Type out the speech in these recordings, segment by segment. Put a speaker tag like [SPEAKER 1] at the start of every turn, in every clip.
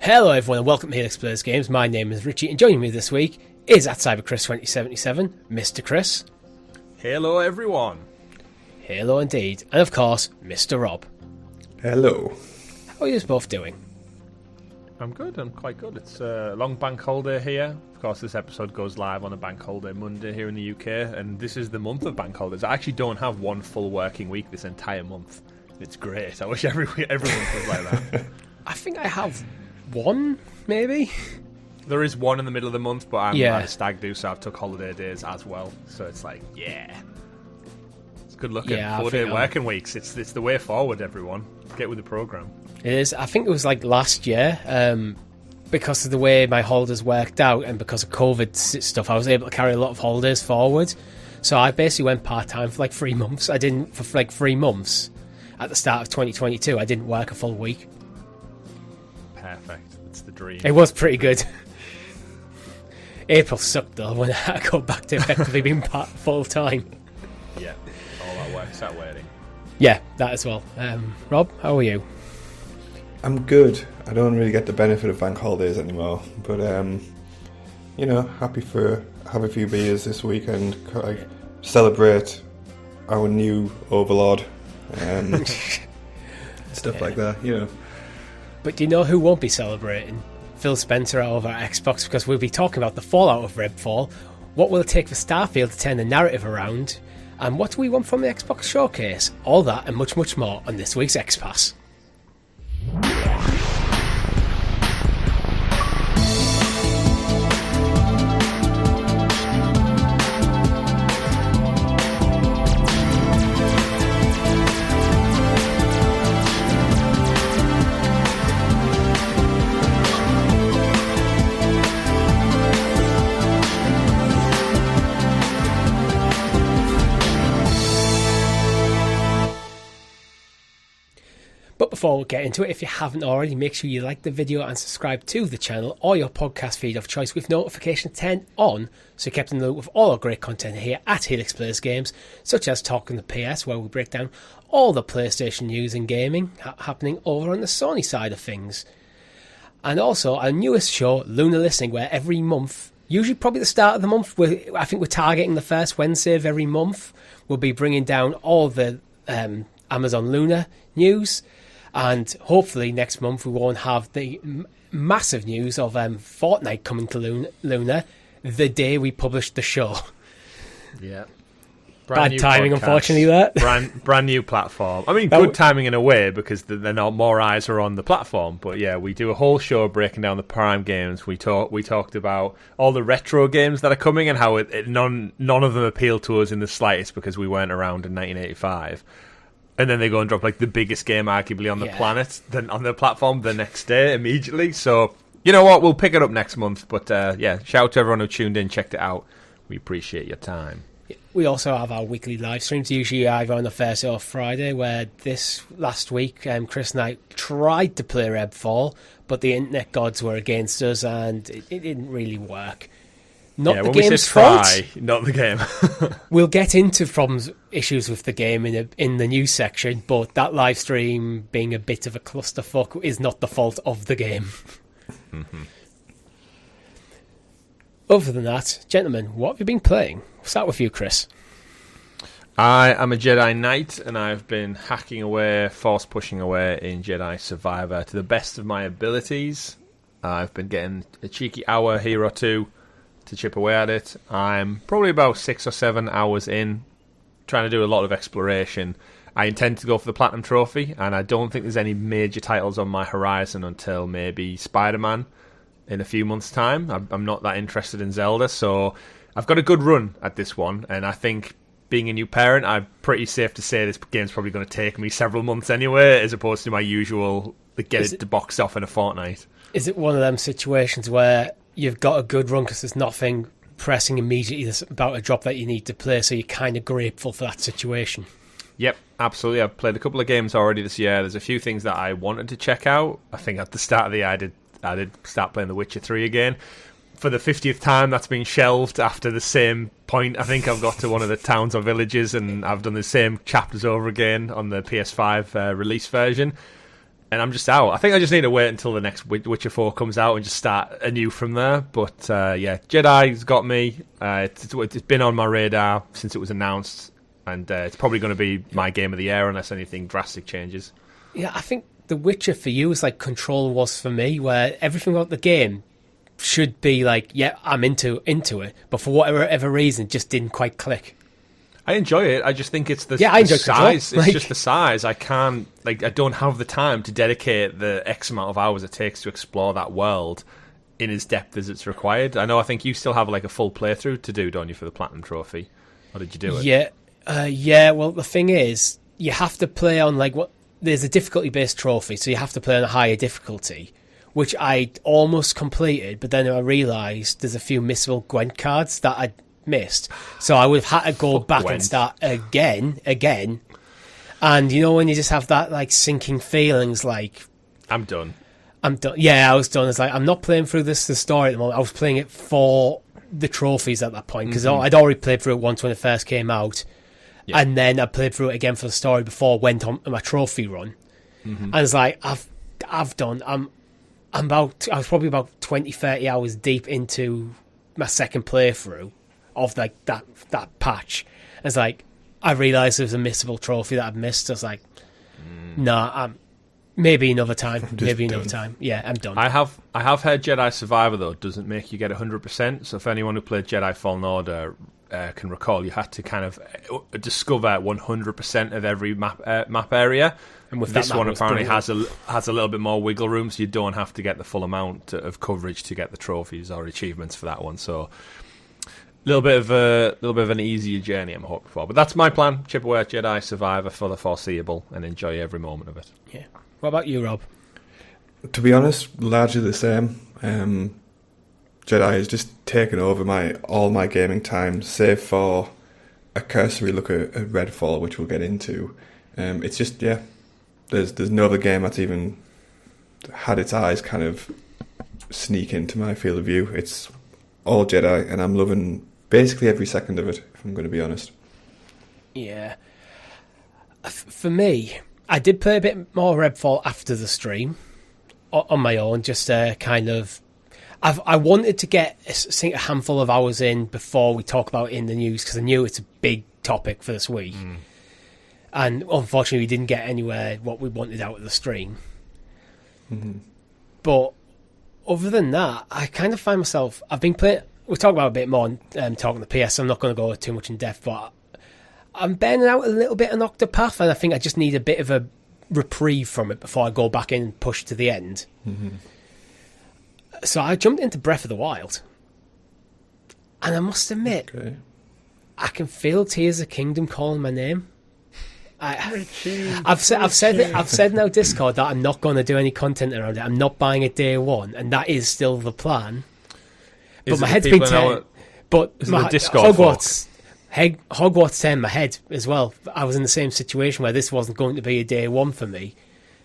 [SPEAKER 1] Hello everyone and welcome to Helix Plays Games. My name is Richie and joining me this week is at CyberChris2077, Mr. Chris.
[SPEAKER 2] Hello everyone.
[SPEAKER 1] Hello indeed. And of course, Mr. Rob.
[SPEAKER 3] Hello.
[SPEAKER 1] How are you both doing?
[SPEAKER 2] I'm good, I'm quite good. It's a long bank holiday here. Of course, this episode goes live on a bank holiday Monday here in the UK, and this is the month of bank holidays. I actually don't have one full working week this entire month. It's great. I wish everyone was like that.
[SPEAKER 1] I think I have one, maybe?
[SPEAKER 2] There is one in the middle of the month, but I'm
[SPEAKER 1] Yeah.
[SPEAKER 2] at a stag do, so I've took holiday days as well. So it's like, yeah. It's good looking.
[SPEAKER 1] Yeah, I
[SPEAKER 2] 4-day
[SPEAKER 1] think
[SPEAKER 2] working weeks. It's the way forward, everyone. Get with the programme.
[SPEAKER 1] It is. I think it was like last year, because of the way my holidays worked out and because of COVID stuff, I was able to carry a lot of holidays forward. So I basically went part-time for like 3 months. I didn't, for like 3 months at the start of 2022, I didn't work a full week.
[SPEAKER 2] Perfect. It's the dream.
[SPEAKER 1] It was pretty good. April sucked though when I got back to effectively being full-time.
[SPEAKER 2] Yeah, all that works out waiting.
[SPEAKER 1] Yeah, that as well. Rob, how are you?
[SPEAKER 3] I'm good. I don't really get the benefit of bank holidays anymore, but happy for have a few beers this weekend, like celebrate our new overlord, stuff like that.
[SPEAKER 1] But do you know who won't be celebrating? Phil Spencer over at Xbox, because we'll be talking about the fallout of Redfall. What will it take for StarField to turn the narrative around? And what do we want from the Xbox showcase? All that and much, much more on this week's XPass. But before we get into it, if you haven't already, make sure you like the video and subscribe to the channel or your podcast feed of choice with notifications turned on, so you're kept in the loop with all our great content here at Helix Plays Games, such as Talking the PS, where we break down all the PlayStation news and gaming happening over on the Sony side of things. And also our newest show, Lunar Listening, where every month, usually probably the start of the month, I think we're targeting the first Wednesday of every month, we'll be bringing down all the Amazon Lunar news. And hopefully next month we won't have the massive news of Fortnite coming to Lunar the day we published the show.
[SPEAKER 2] Yeah.
[SPEAKER 1] Bad timing, podcast, unfortunately, that.
[SPEAKER 2] Brand new platform. I mean, good timing in a way, because then more eyes are on the platform. But yeah, we do a whole show breaking down the Prime games. We talked about all the retro games that are coming and how none of them appeal to us in the slightest because we weren't around in 1985. And then they go and drop like the biggest game arguably on the planet, then on the platform the next day immediately. So you know what, we'll pick it up next month. But shout out to everyone who tuned in, checked it out. We appreciate your time.
[SPEAKER 1] We also have our weekly live streams, usually either on a Thursday or Friday, where this last week Chris and I tried to play Redfall, but the internet gods were against us and it didn't really work. Not the game's fault.
[SPEAKER 2] Not the game.
[SPEAKER 1] We'll get into issues with the game in the news section, but that live stream being a bit of a clusterfuck is not the fault of the game.
[SPEAKER 2] Mm-hmm.
[SPEAKER 1] Other than that, gentlemen, what have you been playing? We'll start with you, Chris.
[SPEAKER 2] I am a Jedi Knight, and I've been hacking away, force pushing away in Jedi Survivor to the best of my abilities. I've been getting a cheeky hour here or two to chip away at it. I'm probably about 6 or 7 hours in, trying to do a lot of exploration. I intend to go for the Platinum Trophy, and I don't think there's any major titles on my horizon until maybe Spider-Man in a few months' time. I'm not that interested in Zelda, so I've got a good run at this one, and I think being a new parent, I'm pretty safe to say this game's probably going to take me several months anyway, as opposed to my usual get it boxed off in a fortnight. Is
[SPEAKER 1] it one of them situations where you've got a good run because there's nothing pressing immediately about a drop that you need to play, so you're kind of grateful for that situation?
[SPEAKER 2] Yep, absolutely. I've played a couple of games already this year. There's a few things that I wanted to check out. I think at the start of the year I did start playing The Witcher 3 again. For the 50th time, that's been shelved after the same point. I think I've got to one of the towns or villages and I've done the same chapters over again on the PS5 release version. and I'm just out. I think I just need to wait until the next Witcher 4 comes out and just start anew from there. But yeah, Jedi's got me. It's been on my radar since it was announced, and it's probably going to be my game of the year unless anything drastic changes.
[SPEAKER 1] Yeah, I think The Witcher for you is like Control was for me, where everything about the game should be like, yeah, I'm into it, but for whatever reason, it just didn't quite click.
[SPEAKER 2] I enjoy it. I just think it's the
[SPEAKER 1] I enjoy
[SPEAKER 2] size.
[SPEAKER 1] Control.
[SPEAKER 2] It's just the size. I can't, I don't have the time to dedicate the X amount of hours it takes to explore that world in as depth as it's required. I think you still have like a full playthrough to do, don't you, for the Platinum Trophy? Or did you do it?
[SPEAKER 1] Yeah. Well, the thing is, you have to play on there's a difficulty-based trophy, so you have to play on a higher difficulty, which I almost completed, but then I realised there's a few missable Gwent cards that I missed, so I would have had to go back
[SPEAKER 2] Gwent.
[SPEAKER 1] And start again, and when you just have that like sinking feelings, like
[SPEAKER 2] I'm done.
[SPEAKER 1] Yeah, I was done. It's like I'm not playing through the story at the moment. I was playing it for the trophies at that point because I'd already played through it once when it first came out, and then I played through it again for the story before I went on my trophy run, and it's like I've done. I was probably about 20-30 hours deep into my second playthrough of like that patch. It's like I realised there was a missable trophy that I'd missed. I was like, nah, maybe another time. Yeah, I'm done.
[SPEAKER 2] I have heard Jedi Survivor though doesn't make you get 100%. So if anyone who played Jedi Fallen Order can recall, you had to kind of discover 100% of every map area. And with this one, apparently has a little bit more wiggle room, so you don't have to get the full amount of coverage to get the trophies or achievements for that one. So a little bit of an easier journey, I'm hoping for. But that's my plan: chip away at Jedi Survivor for the foreseeable and enjoy every moment of it.
[SPEAKER 1] Yeah. What about you, Rob?
[SPEAKER 3] To be honest, largely the same. Jedi has just taken over all my gaming time, save for a cursory look at Redfall, which we'll get into. It's just there's no other game that's even had its eyes kind of sneak into my field of view. It's all Jedi, and I'm loving basically every second of it, if I'm going to be honest. Yeah.
[SPEAKER 1] For me, I did play a bit more Redfall after the stream on my own, just kind of. I wanted to get a handful of hours in before we talk about it in the news, because I knew it's a big topic for this week. And unfortunately, we didn't get anywhere what we wanted out of the stream. Mm-hmm. But other than that, I kind of find myself. I've been playing. We'll talk about it a bit more talking the PS. I'm not going to go too much in depth, but I'm burning out a little bit on Octopath, and I think I just need a bit of a reprieve from it before I go back in and push to the end. Mm-hmm. So I jumped into Breath of the Wild, and I must admit, I can feel Tears of the Kingdom calling my name. I've said now Discord that I'm not going to do any content around it. I'm not buying it day one, and that is still the plan. But my head's been turned. But my Hogwarts 10 my head as well. I was in the same situation where this wasn't going to be a day one for me,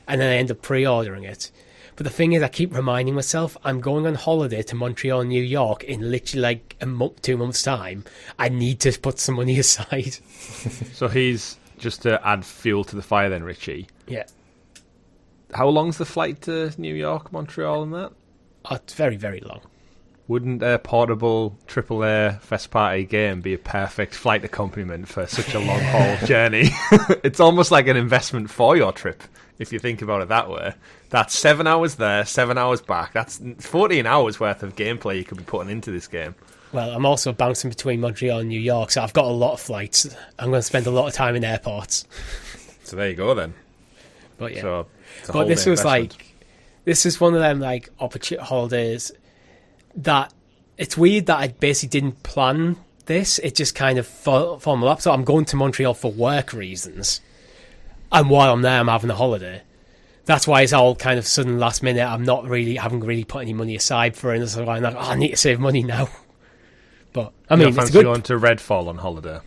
[SPEAKER 1] and then I end up pre-ordering it. But the thing is, I keep reminding myself I'm going on holiday to Montreal, New York in literally like 2 months' time. I need to put some money aside.
[SPEAKER 2] So he's, just to add fuel to the fire then, Richie.
[SPEAKER 1] Yeah.
[SPEAKER 2] How long's the flight to New York, Montreal and that?
[SPEAKER 1] Oh, it's very, very long.
[SPEAKER 2] Wouldn't a portable AAA first party game be a perfect flight accompaniment for such a long haul journey? It's almost like an investment for your trip, if you think about it that way. That's 7 hours there, 7 hours back. That's 14 hours worth of gameplay you could be putting into this game.
[SPEAKER 1] Well, I'm also bouncing between Montreal and New York, so I've got a lot of flights. I'm going to spend a lot of time in airports.
[SPEAKER 2] So there you go then.
[SPEAKER 1] But yeah,
[SPEAKER 2] so
[SPEAKER 1] but this was this is one of them like opportunity holidays that it's weird that I basically didn't plan this. It just kind of fell on my lap. So I'm going to Montreal for work reasons, and while I'm there, I'm having a holiday. That's why it's all kind of sudden last minute. I haven't really put any money aside for it. And so I'm like, I need to save money now. But I mean, it's good.
[SPEAKER 2] Going to Redfall on holiday?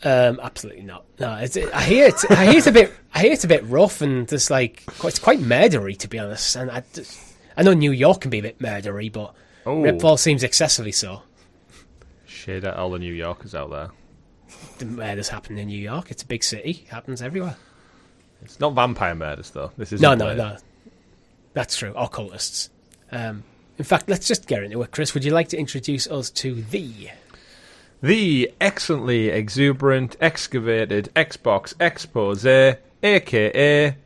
[SPEAKER 1] Absolutely not. No, I hear it's a bit rough and just like it's quite murdery, to be honest. And I know New York can be a bit murdery, but Redfall seems excessively so.
[SPEAKER 2] Shade at all the New Yorkers out there.
[SPEAKER 1] The murders happen in New York. It's a big city. It happens everywhere.
[SPEAKER 2] It's not vampire murders, though. This is
[SPEAKER 1] No. That's true. Or cultists. In fact, let's just get into it. Chris, would you like to introduce us to
[SPEAKER 2] the excellently exuberant, excavated Xbox expose, a.k.a.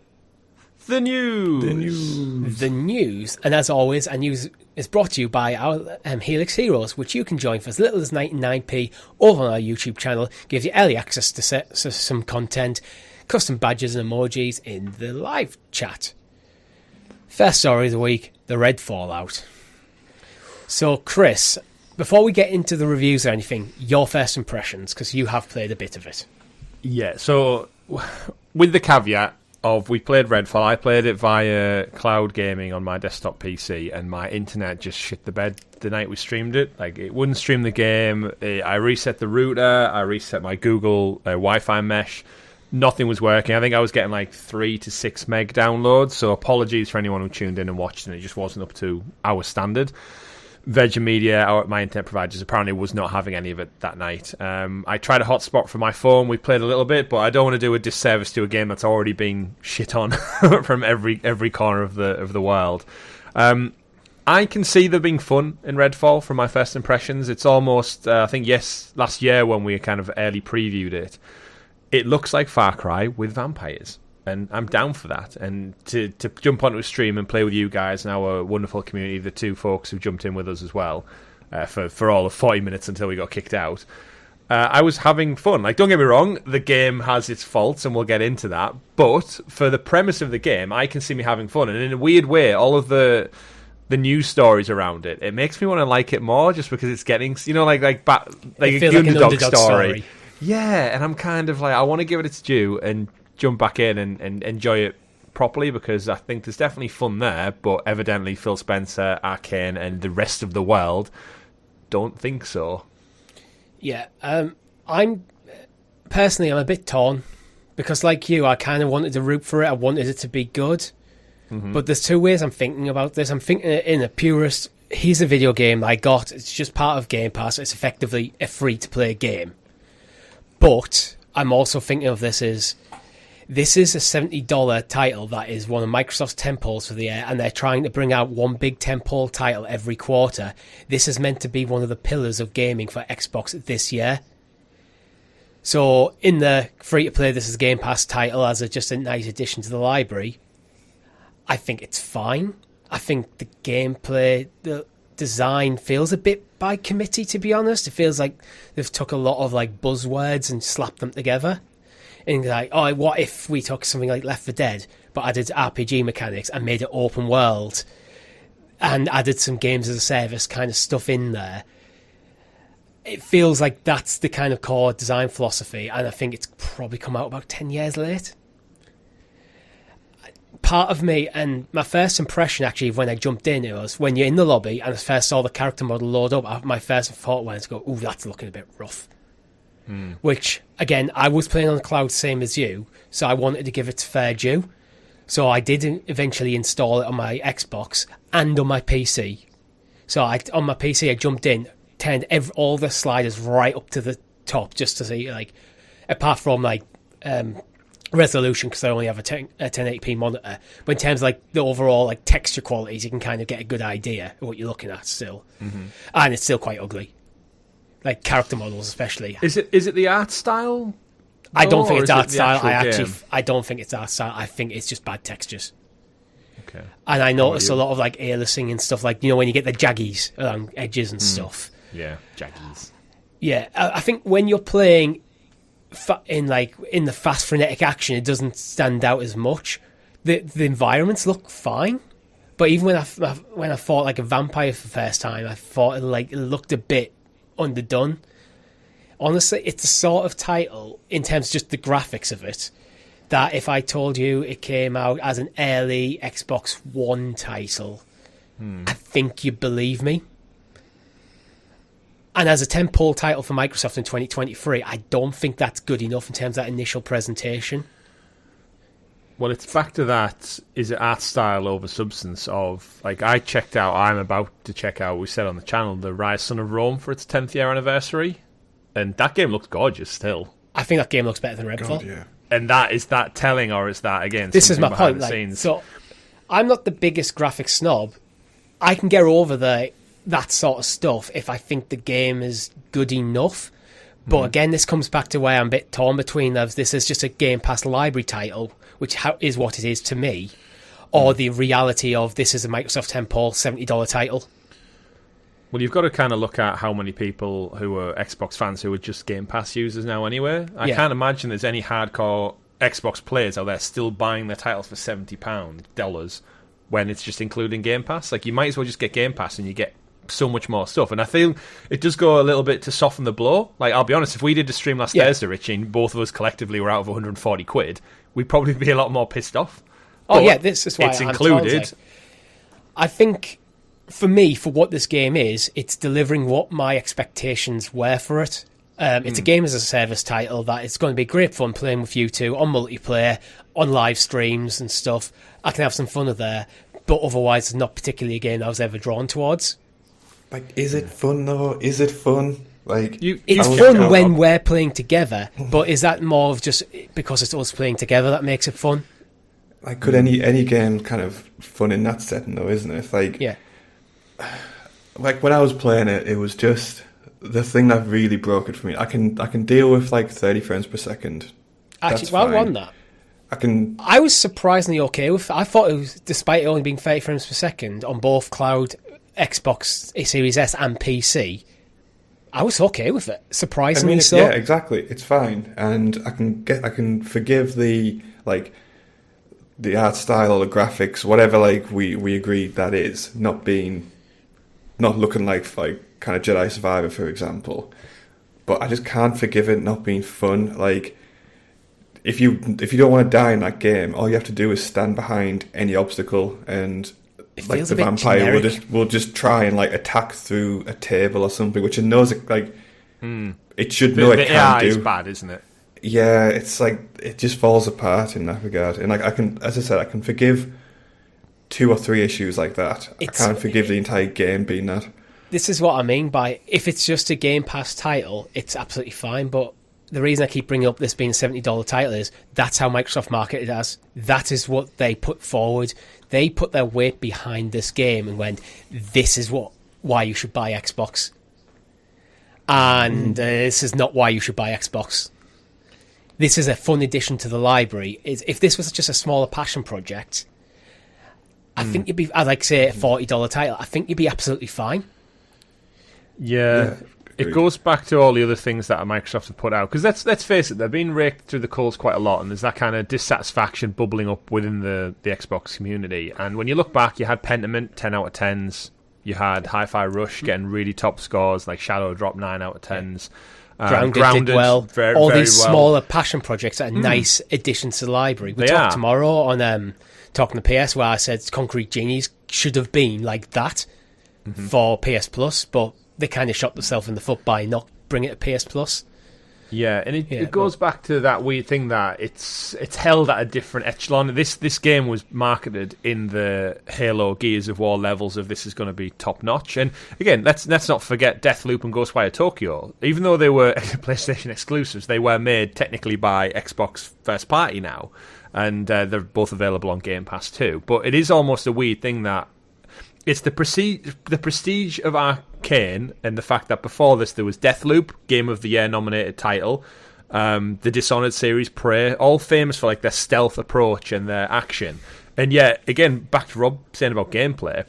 [SPEAKER 2] The News.
[SPEAKER 1] The News. And as always, our news is brought to you by our Helix Heroes, which you can join for as little as 99p over on our YouTube channel. Gives you early access to some content, custom badges and emojis in the live chat. First story of the week, the RedFallout. So, Chris, before we get into the reviews or anything, your first impressions, because you have played a bit of it.
[SPEAKER 2] Yeah, so with the caveat of we played Redfall, I played it via cloud gaming on my desktop PC, and my internet just shit the bed the night we streamed it. Like, it wouldn't stream the game. I reset the router, I reset my Google Wi-Fi mesh. Nothing was working. I think I was getting like 3 to 6 meg downloads, so apologies for anyone who tuned in and watched, and it just wasn't up to our standard. Virgin Media, my internet providers, apparently was not having any of it that night. I tried a hotspot for my phone. We played a little bit, but I don't want to do a disservice to a game that's already been shit on from every corner of the world. I can see there being fun in Redfall from my first impressions. It's almost, I think, last year when we kind of early previewed it, it looks like Far Cry with vampires. And I'm down for that. And to jump onto a stream and play with you guys and our wonderful community, the two folks who jumped in with us as well, for all of 40 minutes until we got kicked out, I was having fun. Like, don't get me wrong, the game has its faults, and we'll get into that. But for the premise of the game, I can see me having fun. And in a weird way, all of the news stories around it, it makes me want to like it more, just because it's getting, like a underdog story. Yeah, and I'm kind of like, I want to give it its due and jump back in and enjoy it properly, because I think there's definitely fun there, but evidently Phil Spencer, Arcane, and the rest of the world don't think so.
[SPEAKER 1] Yeah, I'm a bit torn, because like you, I kind of wanted to root for it. I wanted it to be good, but there's two ways I'm thinking about this. I'm thinking it in a purist, here's a video game I got, it's just part of Game Pass, it's effectively a free-to-play game. But I'm also thinking of this is a $70 title that is one of Microsoft's tentpoles for the year, and they're trying to bring out one big tentpole title every quarter. This is meant to be one of the pillars of gaming for Xbox this year. So in the free-to-play, this is a Game Pass title as just a nice addition to the library. I think it's fine. I think the gameplay, the design feels a bit by committee, to be honest. It feels like they've took a lot of like buzzwords and slapped them together. And like, oh, what if we took something like Left 4 Dead, but added RPG mechanics and made it open world, and added some games as a service kind of stuff in there? It feels like that's the kind of core design philosophy, and I think it's probably come out about 10 years late. Part of me, and my first impression actually when I jumped in, it was when you're in the lobby and I first saw the character model load up, my first thought was to go, ooh, that's looking a bit rough. Which, again, I was playing on the cloud same as you, so I wanted to give it fair due. So I did eventually install it on my Xbox and on my PC. So on my PC, I jumped in, turned all the sliders right up to the top just to see, like, apart from, like, resolution, because I only have a 1080p monitor. But in terms of, like, the overall, like, texture qualities, you can kind of get a good idea of what you're looking at still. And it's still quite ugly. Like character models, especially.
[SPEAKER 2] Is it the art style?
[SPEAKER 1] I don't think it's art style. I don't think it's art style. I think it's just bad textures.
[SPEAKER 2] Okay.
[SPEAKER 1] And I notice a lot of like aliasing and stuff, like, when you get the jaggies along edges and stuff.
[SPEAKER 2] Yeah, jaggies.
[SPEAKER 1] Yeah, I think when you're playing in the fast frenetic action, it doesn't stand out as much. The environments look fine, but even when I fought like a vampire for the first time, I thought it looked a bit underdone. Honestly, it's the sort of title, in terms of just the graphics of it, that if I told you it came out as an early Xbox One title, I think you'd believe me. And as a tentpole title for Microsoft in 2023, I don't think that's good enough in terms of that initial presentation.
[SPEAKER 2] Well, it's back to that, is it art style over substance of, like, I'm about to check out, we said on the channel, the Rise Son of Rome for its 10th year anniversary, and that game looks gorgeous still.
[SPEAKER 1] I think that game looks better than Redfall.
[SPEAKER 3] God, yeah.
[SPEAKER 2] And is that telling, or is that, again,
[SPEAKER 1] this is my
[SPEAKER 2] behind
[SPEAKER 1] point.
[SPEAKER 2] the
[SPEAKER 1] Like,
[SPEAKER 2] scenes?
[SPEAKER 1] so I'm not the biggest graphics snob. I can get over that sort of stuff if I think the game is good enough. But again, this comes back to where I'm a bit torn between those. This is just a Game Pass library title, which is what it is to me, or the reality of this is a Microsoft tentpole $70 title.
[SPEAKER 2] Well, you've got to kind of look at how many people who are Xbox fans who are just Game Pass users now anyway. I can't imagine there's any hardcore Xbox players out there still buying their titles for $70 when it's just including Game Pass. Like, you might as well just get Game Pass and you get so much more stuff. And I feel it does go a little bit to soften the blow. Like, I'll be honest, if we did a stream last Thursday, Richie, and both of us collectively were out of 140 quid, we'd probably be a lot more pissed off.
[SPEAKER 1] Oh, yeah, this is why
[SPEAKER 2] it's
[SPEAKER 1] I'm
[SPEAKER 2] included.
[SPEAKER 1] Like, I think, for me, for what this game is, it's delivering what my expectations were for it. It's a game as a service title that it's going to be great fun playing with you two on multiplayer, on live streams and stuff. I can have some fun there, but otherwise it's not particularly a game I was ever drawn towards.
[SPEAKER 3] Like, is it fun though? Is it fun? Like,
[SPEAKER 1] it's fun when we're playing together, but is that more of just because it's us playing together that makes it fun?
[SPEAKER 3] Like, could any game kind of fun in that setting though, isn't it? Like,
[SPEAKER 1] yeah.
[SPEAKER 3] Like, when I was playing it, it was just the thing that really broke it for me. I can deal with like 30 frames per second.
[SPEAKER 1] Actually, well, on that, I was surprisingly okay with it. I thought it was, despite it only being 30 frames per second on both cloud, Xbox Series S and PC, I was okay with it. Surprisingly so.
[SPEAKER 3] Yeah, exactly. It's fine, and I can forgive the art style or the graphics, whatever. Like we agreed that is not looking like kind of Jedi Survivor, for example. But I just can't forgive it not being fun. Like, if you don't want to die in that game, all you have to do is stand behind any obstacle, and like the vampire will just try and like attack through a table or something, which it knows it should know it can't do.
[SPEAKER 2] Is bad, isn't it?
[SPEAKER 3] Yeah, it's like it just falls apart in that regard. And like, I can forgive 2 or 3 issues like that. I can't forgive the entire game being that.
[SPEAKER 1] This is what I mean by, if it's just a Game Pass title, it's absolutely fine. But the reason I keep bringing up this being a $70 title is that's how Microsoft marketed it as. That is what they put forward. They put their weight behind this game and went, this is why you should buy Xbox. And this is not why you should buy Xbox. This is a fun addition to the library. If this was just a smaller passion project, I think you'd be, I'd like to say, a $40 title. I think you'd be absolutely fine.
[SPEAKER 2] Yeah. It goes back to all the other things that Microsoft have put out. Because let's face it, they've been raked through the coals quite a lot, and there's that kind of dissatisfaction bubbling up within the Xbox community. And when you look back, you had Pentiment, 10 out of 10s. You had Hi-Fi Rush getting really top scores, like Shadow Drop, 9 out of 10s.
[SPEAKER 1] Grounded did well.
[SPEAKER 2] Very,
[SPEAKER 1] all
[SPEAKER 2] very
[SPEAKER 1] these smaller passion projects are nice additions to the library. We talked tomorrow on Talking to PS, where I said Concrete Genies should have been like that for PS Plus, but they kind of shot themselves in the foot by not bringing it to PS Plus.
[SPEAKER 2] Yeah, and it goes back to that weird thing that it's held at a different echelon. This game was marketed in the Halo Gears of War levels of this is going to be top notch. And again, let's not forget Deathloop and Ghostwire Tokyo. Even though they were PlayStation exclusives, they were made technically by Xbox first party now, and they're both available on Game Pass too. But it is almost a weird thing that it's the prestige of Arcane, and the fact that before this there was Deathloop, Game of the Year nominated title, the Dishonored series, Prey, all famous for like their stealth approach and their action. And yet, again, back to Rob saying about gameplay,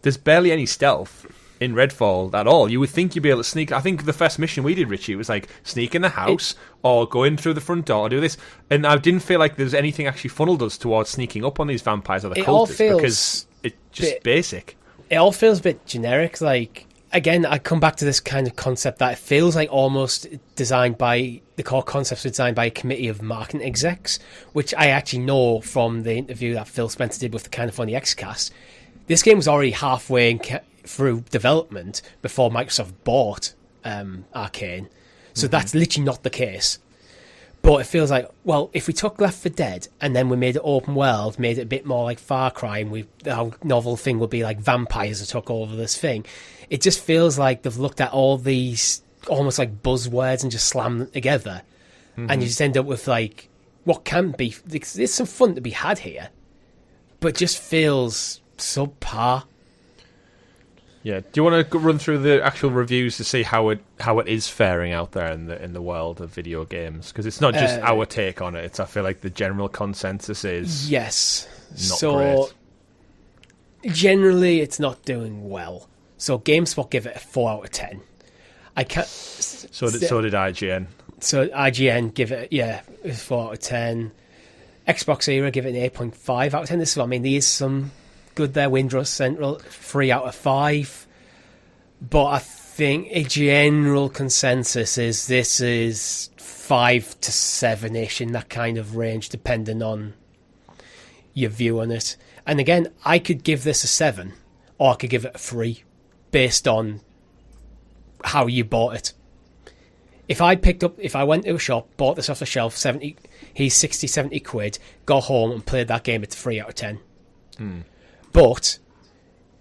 [SPEAKER 2] there's barely any stealth in Redfall at all. You would think you'd be able to sneak. I think the first mission we did, Richie, was like sneak in the house or go in through the front door or do this. And I didn't feel like there's anything actually funneled us towards sneaking up on these vampires or the cultists, because it's just basic. It
[SPEAKER 1] all feels a bit generic. Like, again, I come back to this kind of concept that it feels like almost designed by, the core concepts were designed by a committee of marketing execs, which I actually know from the interview that Phil Spencer did with the Kind of Funny XCast. This game was already halfway through development before Microsoft bought Arcane. So that's literally not the case. But it feels like, well, if we took Left 4 Dead and then we made it open world, made it a bit more like Far Cry, and our novel thing would be like vampires that took over this thing, it just feels like they've looked at all these almost like buzzwords and just slammed them together. And you just end up with like what can be. There's some fun to be had here, but just feels subpar.
[SPEAKER 2] Yeah. Do you want to run through the actual reviews to see how it is faring out there in the world of video games? Because it's not just our take on it. I feel like the general consensus is
[SPEAKER 1] yes.
[SPEAKER 2] Not great.
[SPEAKER 1] Generally, it's not doing well. So GameSpot give it a 4 out of 10. I can't.
[SPEAKER 2] So did IGN.
[SPEAKER 1] So IGN give it, a 4 out of 10. Xbox Era give it an 8.5 out of 10. This is, I mean, there's some good there. Windrush Central, 3 out of 5. But I think a general consensus is this is 5 to 7-ish in that kind of range, depending on your view on it. And again, I could give this a 7, or I could give it a 3, based on how you bought it. If I went to a shop, bought this off the shelf, 70 quid, got home and played that game, it's 3 out of 10. But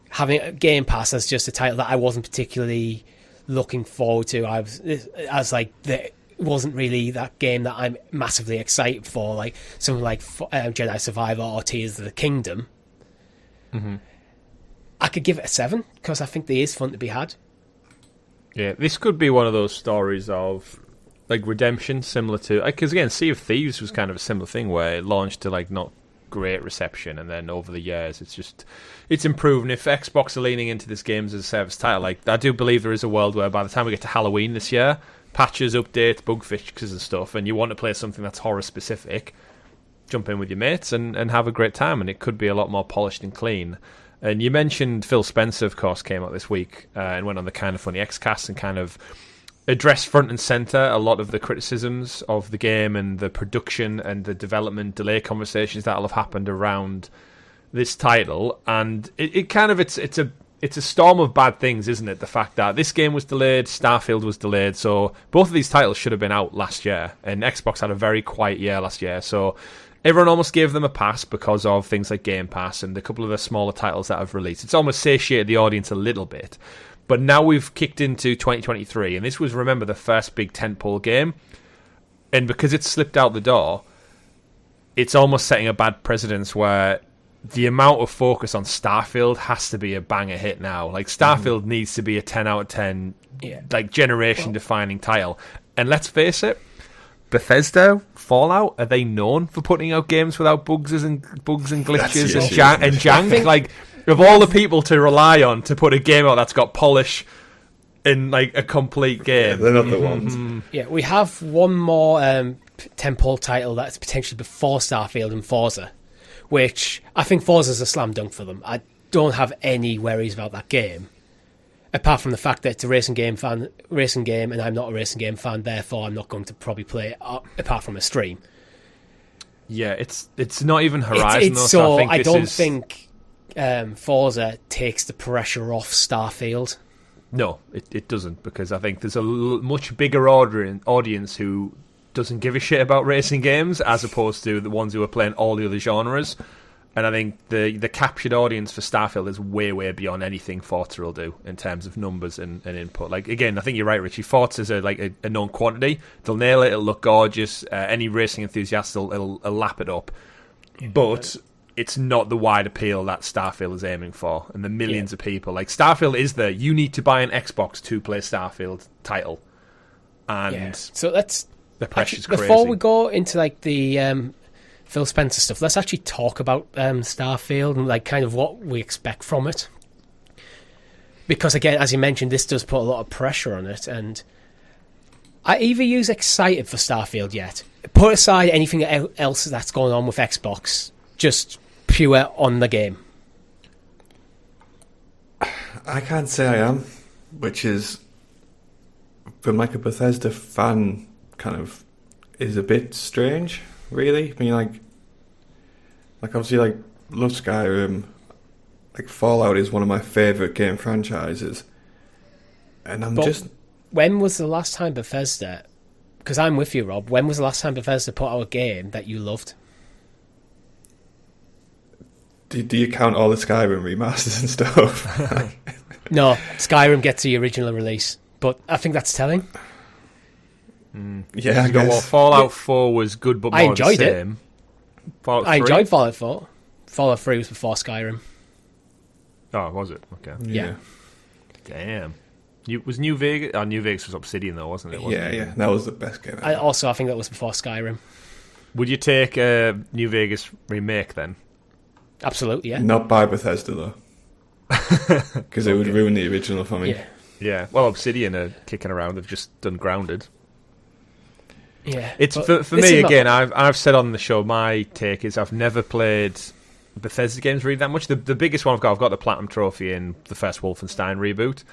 [SPEAKER 1] having a Game Pass as just a title that I wasn't particularly looking forward to, it wasn't really that game that I'm massively excited for, like something like Jedi Survivor or Tears of the Kingdom. I could give it a 7 because I think there is fun to be had.
[SPEAKER 2] Yeah, this could be one of those stories of like redemption, similar to, because again, Sea of Thieves was kind of a similar thing where it launched to like not great reception, and then over the years it's improved. And if Xbox are leaning into this game as a service title, like I do believe there is a world where by the time we get to Halloween this year, patches, updates, bug fixes and stuff, and you want to play something that's horror specific, jump in with your mates and have a great time, and it could be a lot more polished and clean. And you mentioned Phil Spencer, of course, came out this week and went on the Kind of Funny XCast and kind of addressed front and centre a lot of the criticisms of the game and the production and the development delay conversations that'll have happened around this title. And it's a storm of bad things, isn't it? The fact that this game was delayed, StarField was delayed, so both of these titles should have been out last year, and Xbox had a very quiet year last year, so everyone almost gave them a pass because of things like Game Pass and a couple of the smaller titles that have released. It's almost satiated the audience a little bit. But now we've kicked into 2023, and this was, remember, the first big tentpole game. And because it's slipped out the door, it's almost setting a bad precedence where the amount of focus on StarField has to be a banger hit now. Like, StarField needs to be a 10 out of 10, like, generation-defining title. And let's face it, Bethesda, Fallout, are they known for putting out games without bugs and glitches and jank? Like, of all the people to rely on to put a game out that's got polish in like a complete game,
[SPEAKER 3] they're not the ones.
[SPEAKER 1] Yeah, we have one more tentpole title that's potentially before StarField and Forza, which I think Forza's a slam dunk for them. I don't have any worries about that game, apart from the fact that it's a racing game, and I'm not a racing game fan, therefore I'm not going to probably play it apart from a stream.
[SPEAKER 2] Yeah, it's not even Horizon.
[SPEAKER 1] So I don't think Forza takes the pressure off StarField.
[SPEAKER 2] No, it doesn't, because I think there's a much bigger audience who doesn't give a shit about racing games as opposed to the ones who are playing all the other genres. And I think the captured audience for StarField is way, way beyond anything Forza will do in terms of numbers and input. Like, again, I think you're right, Richie. Forza's a known quantity. They'll nail it. It'll look gorgeous. Any racing enthusiast will lap it up. But it's not the wide appeal that StarField is aiming for, and the millions of people. Like, StarField is you need to buy an Xbox to play StarField title. And
[SPEAKER 1] so that's
[SPEAKER 2] the pressure's crazy.
[SPEAKER 1] Before we go into like the Phil Spencer stuff, let's actually talk about StarField and like kind of what we expect from it. Because again, as you mentioned, this does put a lot of pressure on it, and I either use excited for StarField yet. Put aside anything else that's going on with Xbox, just pure on the game.
[SPEAKER 3] I can't say I am, which is, from like a Bethesda fan, kind of is a bit strange, really. I mean, like obviously, like, love Skyrim. Like, Fallout is one of my favourite game franchises, and
[SPEAKER 1] when was the last time Bethesda? Because I'm with you, Rob. When was the last time Bethesda put out a game that you loved?
[SPEAKER 3] Do you count all the Skyrim remasters and stuff?
[SPEAKER 1] No, Skyrim gets the original release, but I think that's telling.
[SPEAKER 3] Yeah, I
[SPEAKER 2] You go, well,
[SPEAKER 3] guess.
[SPEAKER 2] Fallout 4 was good, but more
[SPEAKER 1] I
[SPEAKER 2] of the
[SPEAKER 1] enjoyed it.
[SPEAKER 2] same. Fallout 3?
[SPEAKER 1] I enjoyed Fallout 4. Fallout 3 was before Skyrim.
[SPEAKER 2] Oh, was it? Okay.
[SPEAKER 1] Yeah.
[SPEAKER 2] Damn. Was New Vegas... Oh, New Vegas was Obsidian, though, wasn't it?
[SPEAKER 3] Yeah. That was the best game ever.
[SPEAKER 1] I think that was before Skyrim.
[SPEAKER 2] Would you take a New Vegas remake, then?
[SPEAKER 1] Absolutely, yeah.
[SPEAKER 3] Not by Bethesda, though. Because it would ruin the original for me.
[SPEAKER 1] Yeah.
[SPEAKER 2] Yeah. Well, Obsidian are kicking around. They've just done Grounded.
[SPEAKER 1] Yeah.
[SPEAKER 2] It's
[SPEAKER 1] but
[SPEAKER 2] for
[SPEAKER 1] this
[SPEAKER 2] me,
[SPEAKER 1] is not-
[SPEAKER 2] again, I've said on the show, my take is I've never played Bethesda games really that much. The biggest one I've got the Platinum Trophy in the first Wolfenstein reboot.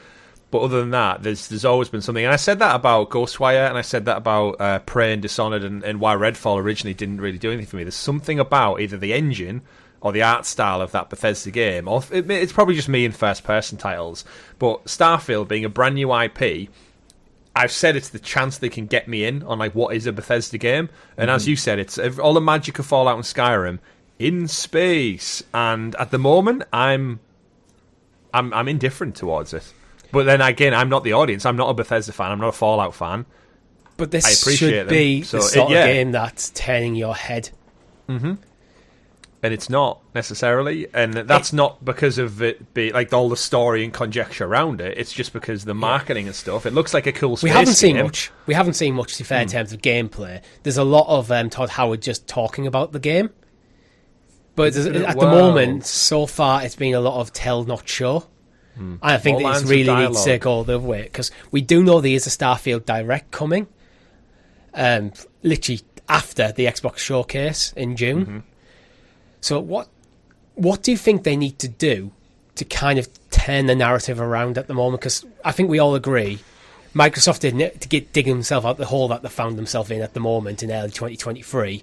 [SPEAKER 2] But other than that, there's always been something. And I said that about Ghostwire, and I said that about Prey and Dishonored, and why Redfall originally didn't really do anything for me. There's something about either the engine or the art style of that Bethesda game, or it's probably just me in first-person titles. But Starfield being a brand new IP, I've said it's the chance they can get me in on like what is a Bethesda game. And as you said, it's all the magic of Fallout and Skyrim in space. And at the moment, I'm indifferent towards it. But then again, I'm not the audience. I'm not a Bethesda fan. I'm not a Fallout fan.
[SPEAKER 1] But this
[SPEAKER 2] I appreciate
[SPEAKER 1] should be
[SPEAKER 2] them. So
[SPEAKER 1] the sort
[SPEAKER 2] yeah.
[SPEAKER 1] of game that's turning your head.
[SPEAKER 2] And it's not necessarily, and that's not because of it be like all the story and conjecture around it. It's just because the marketing and stuff. It looks like a cool space
[SPEAKER 1] We haven't seen
[SPEAKER 2] game.
[SPEAKER 1] much. We haven't seen much, to be fair, in terms of gameplay. There's a lot of Todd Howard just talking about the game. But at the moment, so far, it's been a lot of tell, not show. And I think
[SPEAKER 2] More
[SPEAKER 1] that
[SPEAKER 2] lines
[SPEAKER 1] this
[SPEAKER 2] of
[SPEAKER 1] really needs to
[SPEAKER 2] dialogue.
[SPEAKER 1] go the other way. Because we do know there is a StarField Direct coming. Literally after the Xbox showcase in June. So what do you think they need to do to kind of turn the narrative around at the moment? Because I think we all agree Microsoft didn't to dig themselves out the hole that they found themselves in at the moment in early 2023.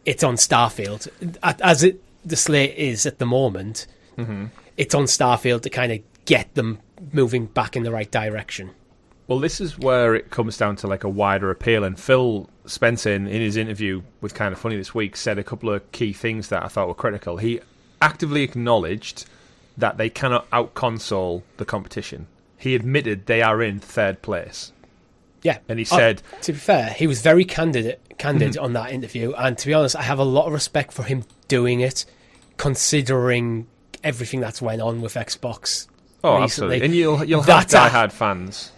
[SPEAKER 1] It's on Starfield. As the slate is at the moment, it's on Starfield to kind of get them moving back in the right direction.
[SPEAKER 2] Well, this is where it comes down to like a wider appeal. And Phil Spencer, in his interview with Kind of Funny this week, said a couple of key things that I thought were critical. He actively acknowledged that they cannot out-console the competition. He admitted they are in third place.
[SPEAKER 1] Yeah.
[SPEAKER 2] And he said...
[SPEAKER 1] to be fair, he was very candid on that interview. And to be honest, I have a lot of respect for him doing it, considering everything that's went on with Xbox recently.
[SPEAKER 2] Absolutely. And you'll have diehard fans.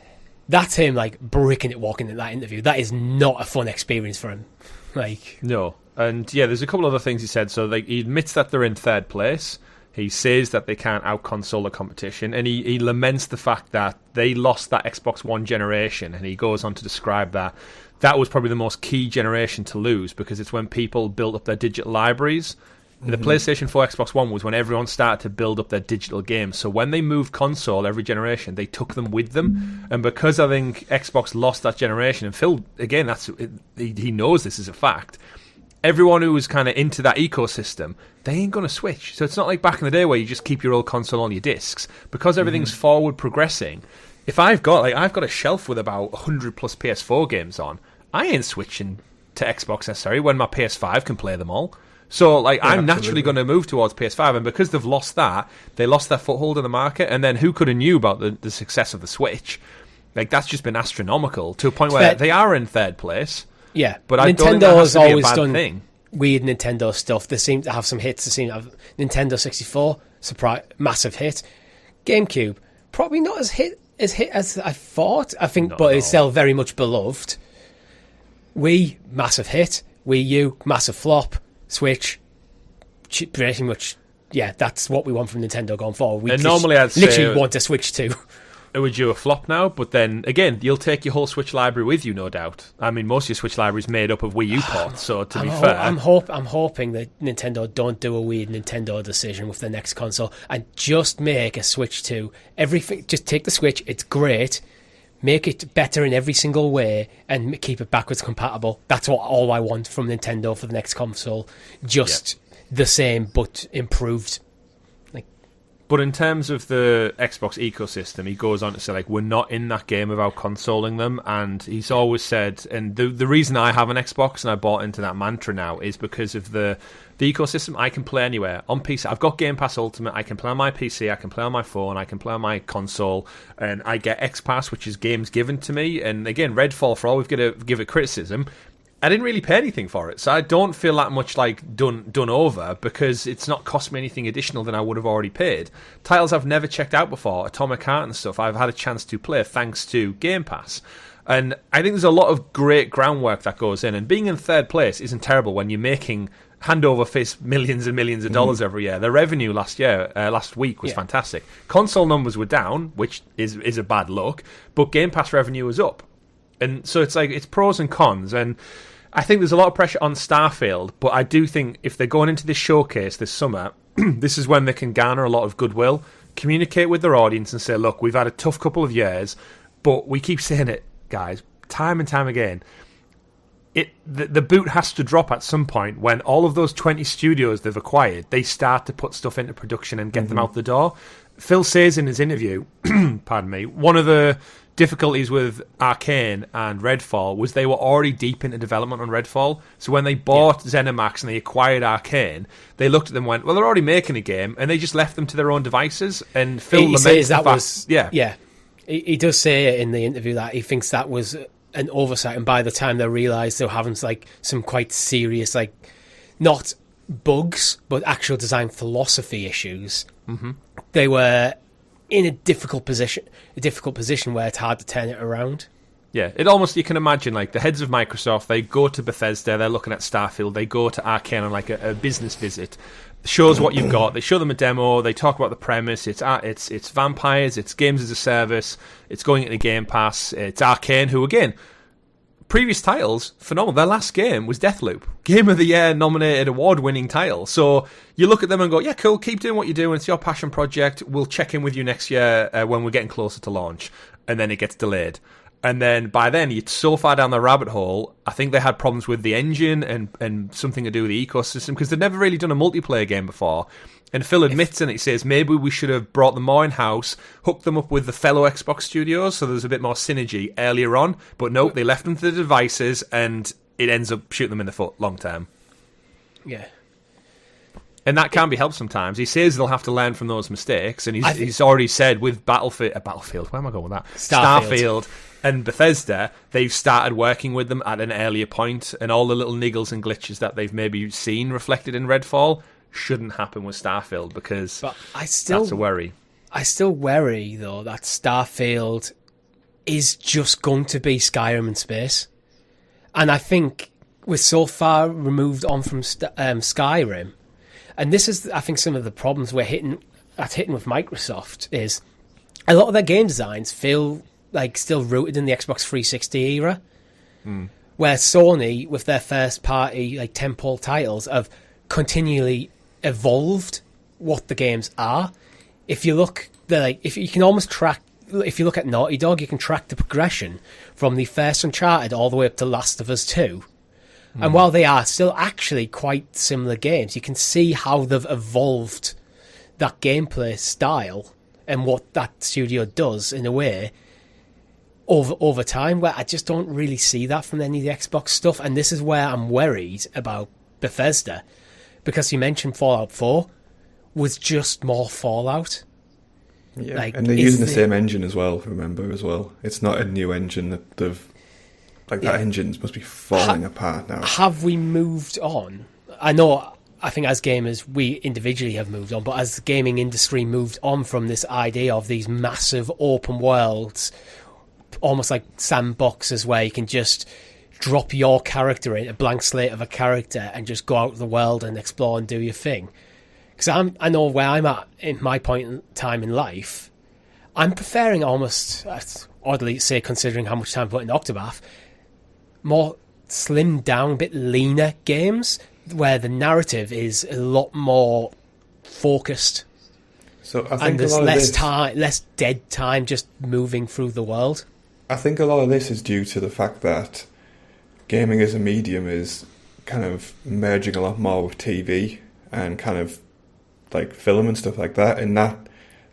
[SPEAKER 1] That's him, like, bricking it walking in that interview. That is not a fun experience for him. Like,
[SPEAKER 2] No. And yeah, there's a couple other things he said. So he admits that they're in third place. He says that they can't out-console the competition. And he laments the fact that they lost that Xbox One generation. And he goes on to describe that was probably the most key generation to lose, because it's when people built up their digital libraries. The PlayStation 4, Xbox One was when everyone started to build up their digital games. So when they moved console every generation, they took them with them. And because I think Xbox lost that generation, and Phil, again, he knows this is a fact, everyone who was kind of into that ecosystem, they ain't going to switch. So it's not like back in the day where you just keep your old console on your discs. Because everything's forward progressing, if I've got a shelf with about 100 plus PS4 games on, I ain't switching to Xbox necessarily when my PS5 can play them all. So, I'm naturally going to move towards PS5, and because they've lost that, they lost their foothold in the market, and then who could have knew about the success of the Switch? Like, that's just been astronomical, to a point where they are in third place.
[SPEAKER 1] yeah.
[SPEAKER 2] But I don't think
[SPEAKER 1] Nintendo
[SPEAKER 2] that has
[SPEAKER 1] has
[SPEAKER 2] to be a
[SPEAKER 1] always
[SPEAKER 2] bad
[SPEAKER 1] done
[SPEAKER 2] thing.
[SPEAKER 1] weird Nintendo stuff. They seem to have some hits. They seem to have Nintendo 64, massive hit. GameCube, probably not as hit as I thought. I think, but it's still very much beloved. Wii, massive hit. Wii U, massive flop. Switch, pretty much, yeah, that's what we want from Nintendo going forward. We
[SPEAKER 2] normally I'd
[SPEAKER 1] literally
[SPEAKER 2] say
[SPEAKER 1] want to Switch to.
[SPEAKER 2] It would do a flop now, but then, again, you'll take your whole Switch library with you, no doubt. I mean, most of your Switch library is made up of Wii U ports, so to be fair...
[SPEAKER 1] I'm hoping that Nintendo don't do a weird Nintendo decision with the next console and just make a Switch 2. Everything, just take the Switch, it's great, make it better in every single way, and keep it backwards compatible. That's all I want from Nintendo for the next console. Just the same, but improved. Like,
[SPEAKER 2] But in terms of the Xbox ecosystem, he goes on to say, like, we're not in that game without consoling them. And he's always said, and the reason I have an Xbox and I bought into that mantra now is because of the ecosystem. I can play anywhere on PC. I've got Game Pass Ultimate. I can play on my PC. I can play on my phone. I can play on my console. And I get XPass, which is games given to me. And again, Redfall, for all we've got to give it criticism, I didn't really pay anything for it, so I don't feel that much like done over, because it's not cost me anything additional than I would have already paid. Titles I've never checked out before, Atomic Heart and stuff, I've had a chance to play thanks to Game Pass. And I think there's a lot of great groundwork that goes in, and being in third place isn't terrible when you're making hand over fist millions and millions of dollars every year. The revenue last week was fantastic. Console numbers were down, which is a bad look, but Game Pass revenue was up. And so it's like, it's pros and cons, and I think there's a lot of pressure on StarField, but I do think if they're going into this showcase this summer, this is when they can garner a lot of goodwill, communicate with their audience and say, look, we've had a tough couple of years, but we keep saying it, guys, time and time again. The boot has to drop at some point when all of those 20 studios they've acquired, they start to put stuff into production and get them out the door. Phil says in his interview, pardon me, one of the difficulties with Arcane and Redfall was they were already deep into development on Redfall. So when they bought ZeniMax and they acquired Arcane, they looked at them and went, well, they're already making a game, and they just left them to their own devices. And Phil laments the fact...
[SPEAKER 1] He does say in the interview that he thinks that was an oversight, and by the time they realised they were having like some quite serious, like, not bugs, but actual design philosophy issues, they were in a difficult position where it's hard to turn it around.
[SPEAKER 2] Yeah, it almost, you can imagine, like, the heads of Microsoft, they go to Bethesda, they're looking at Starfield, they go to Arcane on, like, a business visit, shows what you've got, they show them a demo, they talk about the premise, it's vampires, it's games as a service, it's going into Game Pass, it's Arcane, who, again, previous titles, phenomenal. Their last game was Deathloop. Game of the Year nominated, award-winning title. So you look at them and go, yeah, cool, keep doing what you're doing. It's your passion project. We'll check in with you next year when we're getting closer to launch. And then it gets delayed. And then by then, you're so far down the rabbit hole, I think they had problems with the engine and something to do with the ecosystem, because they'd never really done a multiplayer game before. And Phil admits in it, he says, maybe we should have brought them more in-house, hooked them up with the fellow Xbox studios so there's a bit more synergy earlier on. But no, they left them to the devices, and it ends up shooting them in the foot long term.
[SPEAKER 1] Yeah.
[SPEAKER 2] And that can be helped sometimes. He says they'll have to learn from those mistakes, and he's already said with Battlefield, where am I going with that? Starfield and Bethesda, they've started working with them at an earlier point, and all the little niggles and glitches that they've maybe seen reflected in Redfall shouldn't happen with Starfield, because that's a worry.
[SPEAKER 1] I still worry, though, that Starfield is just going to be Skyrim in space. And I think we're so far removed on from Skyrim. And this is, I think, some of the problems we're hitting with Microsoft is a lot of their game designs feel like still rooted in the Xbox 360 era, where Sony, with their first-party like tentpole titles, have continually evolved what the games are. If you look, if you look at Naughty Dog, you can track the progression from the first Uncharted all the way up to Last of Us 2. And while they are still actually quite similar games, you can see how they've evolved that gameplay style and what that studio does in a way over time, where I just don't really see that from any of the Xbox stuff. And this is where I'm worried about Bethesda, because you mentioned Fallout 4 was just more Fallout.
[SPEAKER 3] Yeah, and they're using the same engine as well, remember, as well. It's not a new engine that they've... Like, that engine must be falling apart now. Have
[SPEAKER 1] we moved on? I think as gamers, we individually have moved on, but as the gaming industry moved on from this idea of these massive open worlds, almost like sandboxes where you can just drop your character in, a blank slate of a character, and just go out of the world and explore and do your thing. Because I know where I'm at in my point in time in life. I'm preferring almost, oddly to say, considering how much time I put in Octopath, more slimmed down, bit leaner games where the narrative is a lot more focused.
[SPEAKER 3] So I think
[SPEAKER 1] and there's less dead time just moving through the world.
[SPEAKER 3] I think a lot of this is due to the fact that gaming as a medium is kind of merging a lot more with TV and kind of like film and stuff like that, and that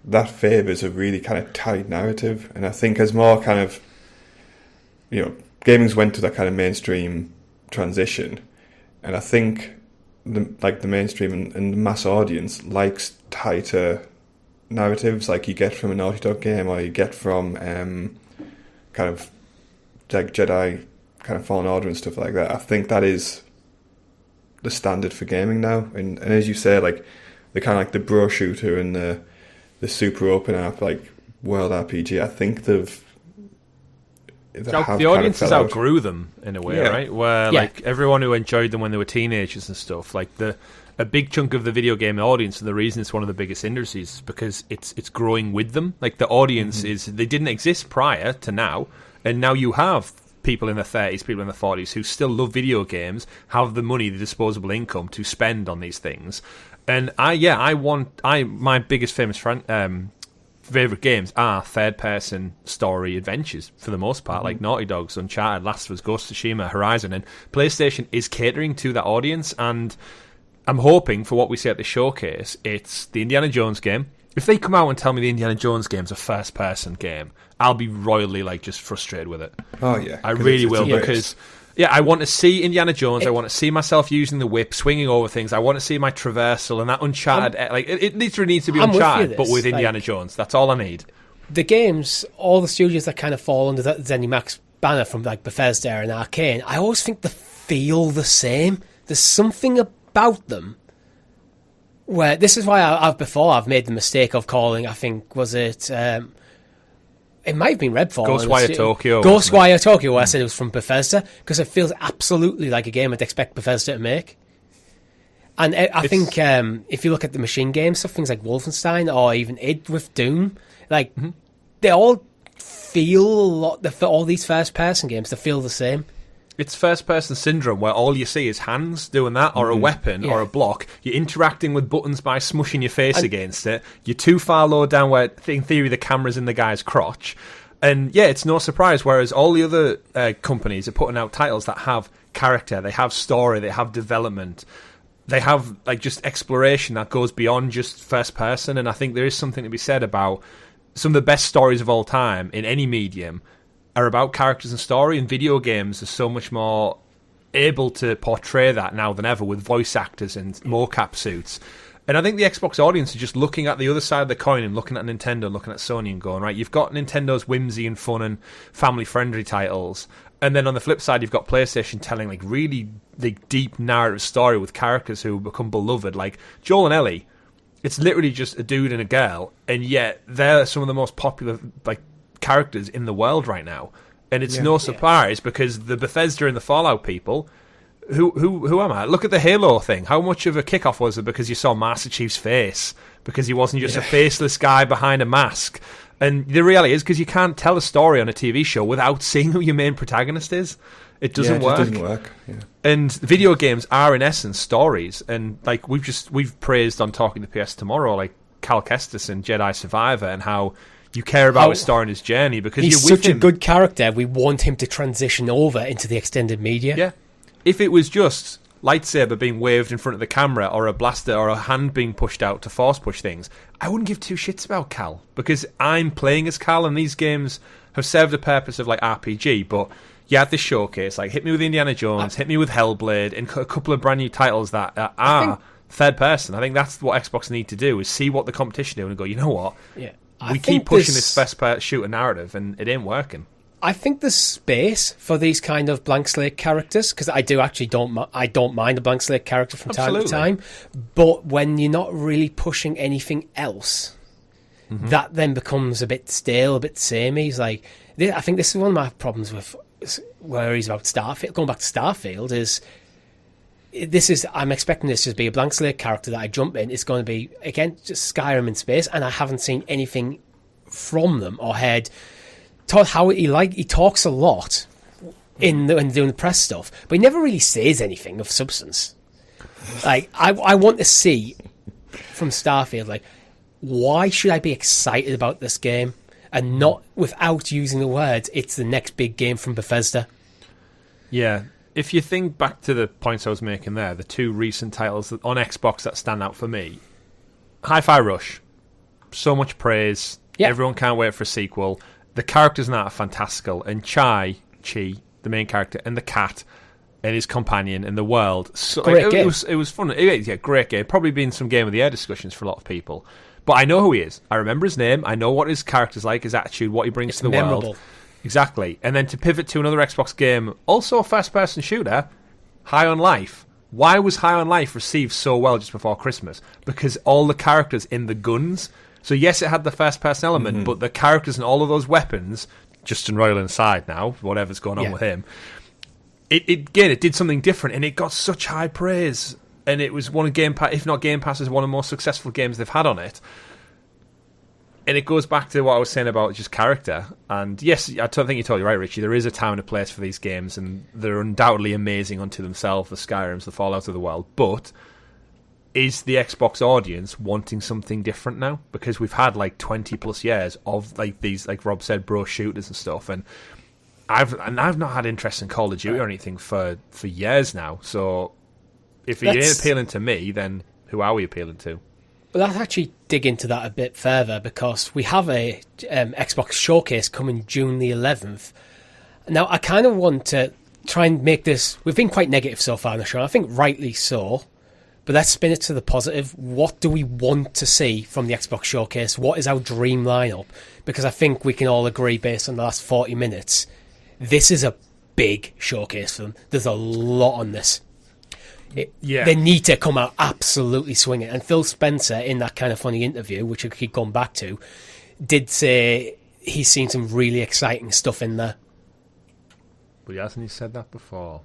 [SPEAKER 3] that favours a really kind of tight narrative. And I think as more kind of, gaming's went to that kind of mainstream transition, and I think the mainstream and the mass audience likes tighter narratives like you get from a Naughty Dog game, or you get from kind of like Jedi kind of Fallen Order and stuff like that. I think that is the standard for gaming now. And as you say, like the kind of like the bro shooter and the super open app like world RPG, I think the
[SPEAKER 2] audiences outgrew them in a way, right? Where like everyone who enjoyed them when they were teenagers and stuff, like a big chunk of the video game audience, and the reason it's one of the biggest industries is because it's growing with them. Like the audience they didn't exist prior to now, and now you have people in their 30s, people in their 40s who still love video games, have the money, the disposable income to spend on these things. And my biggest famous favorite games are third-person story adventures for the most part, like Naughty Dog's Uncharted, Last of Us, Ghost of Tsushima, Horizon, and PlayStation is catering to that audience. And I'm hoping for what we see at the showcase, it's the Indiana Jones game. If they come out and tell me the Indiana Jones game's a first-person game, I'll be royally just frustrated with it.
[SPEAKER 3] Oh yeah,
[SPEAKER 2] I really will, because I want to see Indiana Jones. I want to see myself using the whip, swinging over things. I want to see my traversal and that Uncharted. It literally needs to be Uncharted, but with Indiana Jones. That's all I need.
[SPEAKER 1] The games, all the studios that kind of fall under that ZeniMax banner from like Bethesda and Arcane, I always think they feel the same. There's something about them where this is why I've made the mistake of calling. I think it might have been Redfallout. Ghostwire Tokyo, where I said it was from Bethesda, because it feels absolutely like a game I'd expect Bethesda to make. And I think if you look at the machine games, stuff, things like Wolfenstein or even id with Doom, like they all feel all these first-person games, they feel the same.
[SPEAKER 2] It's first-person syndrome, where all you see is hands doing that, or a weapon, or a block. You're interacting with buttons by smushing your face against it. You're too far low down where, in theory, the camera's in the guy's crotch. And, it's no surprise, whereas all the other companies are putting out titles that have character, they have story, they have development, they have, just exploration that goes beyond just first-person. And I think there is something to be said about some of the best stories of all time in any medium are about characters and story, and video games are so much more able to portray that now than ever with voice actors and mocap suits. And I think the Xbox audience are just looking at the other side of the coin and looking at Nintendo, looking at Sony and going, right, you've got Nintendo's whimsy and fun and family-friendly titles, and then on the flip side you've got PlayStation telling really deep narrative story with characters who become beloved, like Joel and Ellie. It's literally just a dude and a girl, and yet they're some of the most popular characters in the world right now, and it's no surprise because the Bethesda and the Fallout people, who am I? Look at the Halo thing. How much of a kickoff was it because you saw Master Chief's face, because he wasn't just a faceless guy behind a mask? And the reality is because you can't tell a story on a TV show without seeing who your main protagonist is. It doesn't work.
[SPEAKER 3] It doesn't work. Yeah.
[SPEAKER 2] And video games are in essence stories, and we've praised on Talking the PS Tomorrow Cal Kestis and Jedi Survivor, and how you care about his story and his journey because
[SPEAKER 1] he's
[SPEAKER 2] you're with
[SPEAKER 1] such a good character. We want him to transition over into the extended media.
[SPEAKER 2] Yeah. If it was just lightsaber being waved in front of the camera, or a blaster, or a hand being pushed out to force push things, I wouldn't give two shits about Cal, because I'm playing as Cal, and these games have served a purpose of RPG. But you had this showcase, hit me with Indiana Jones, hit me with Hellblade, and a couple of brand new titles that are third person. I think that's what Xbox need to do, is see what the competition do and go, you know what? Yeah. We keep pushing this first-person shooter narrative, and it ain't working.
[SPEAKER 1] I think there's space for these kind of blank slate characters, because I don't mind a blank slate character from time to time. But when you're not really pushing anything else, that then becomes a bit stale, a bit samey. I think this is one of my problems with worries about Starfield. Going back to Starfield I'm expecting this to be a blank slate character that I jump in. It's going to be, again, just Skyrim in space, and I haven't seen anything from them or heard how he talks a lot in doing the press stuff, but he never really says anything of substance. I want to see from Starfield, why should I be excited about this game, and not without using the words, it's the next big game from Bethesda.
[SPEAKER 2] Yeah. If you think back to the points I was making there, the two recent titles on Xbox that stand out for me, Hi-Fi Rush. so much praise.
[SPEAKER 1] Yeah.
[SPEAKER 2] Everyone can't wait for a sequel. The characters in that are fantastical. And Chi, the main character, and the cat, and his companion, and the world. So,
[SPEAKER 1] great game.
[SPEAKER 2] It was fun. Yeah, great game. Probably been some Game of the Year discussions for a lot of people. But I know who he is. I remember his name. I know what his character's like, his attitude, what he brings to the
[SPEAKER 1] memorable.
[SPEAKER 2] world. Exactly. And then to pivot to another Xbox game, also a first-person shooter, High on Life. Why was High on Life received so well just before Christmas? Because all the characters in the guns. So yes, it had the first-person element, but the characters and all of those weapons, Justin Roiland aside now, whatever's going on with him, it did something different, and it got such high praise. And it was one of Game Pass, if not Game Pass, is one of the most successful games they've had on it. And it goes back to what I was saying about just character. And yes, I don't think you're totally right, Richie. There is a time and a place for these games, and they're undoubtedly amazing unto themselves, the Skyrims, the Fallouts of the world. But is the Xbox audience wanting something different now? Because we've had like 20 plus years of like these, like Rob said, bro shooters and stuff. And I've not had interest in Call of Duty or anything for years now. So if it ain't appealing to me, then who are we appealing to?
[SPEAKER 1] Well, let's actually dig into that a bit further, because we have a Xbox showcase coming June the 11th. Now, I kind of want to try and make this... We've been quite negative so far on the show, I think rightly so. But let's spin it to the positive. What do we want to see from the Xbox showcase? What is our dream lineup? Because I think we can all agree, based on the last 40 minutes, this is a big showcase for them. There's a lot on this. They need to come out absolutely swinging. And Phil Spencer, in that kind of funny interview, which I keep going back to, did say he's seen some really exciting stuff in there.
[SPEAKER 2] But hasn't he said that before?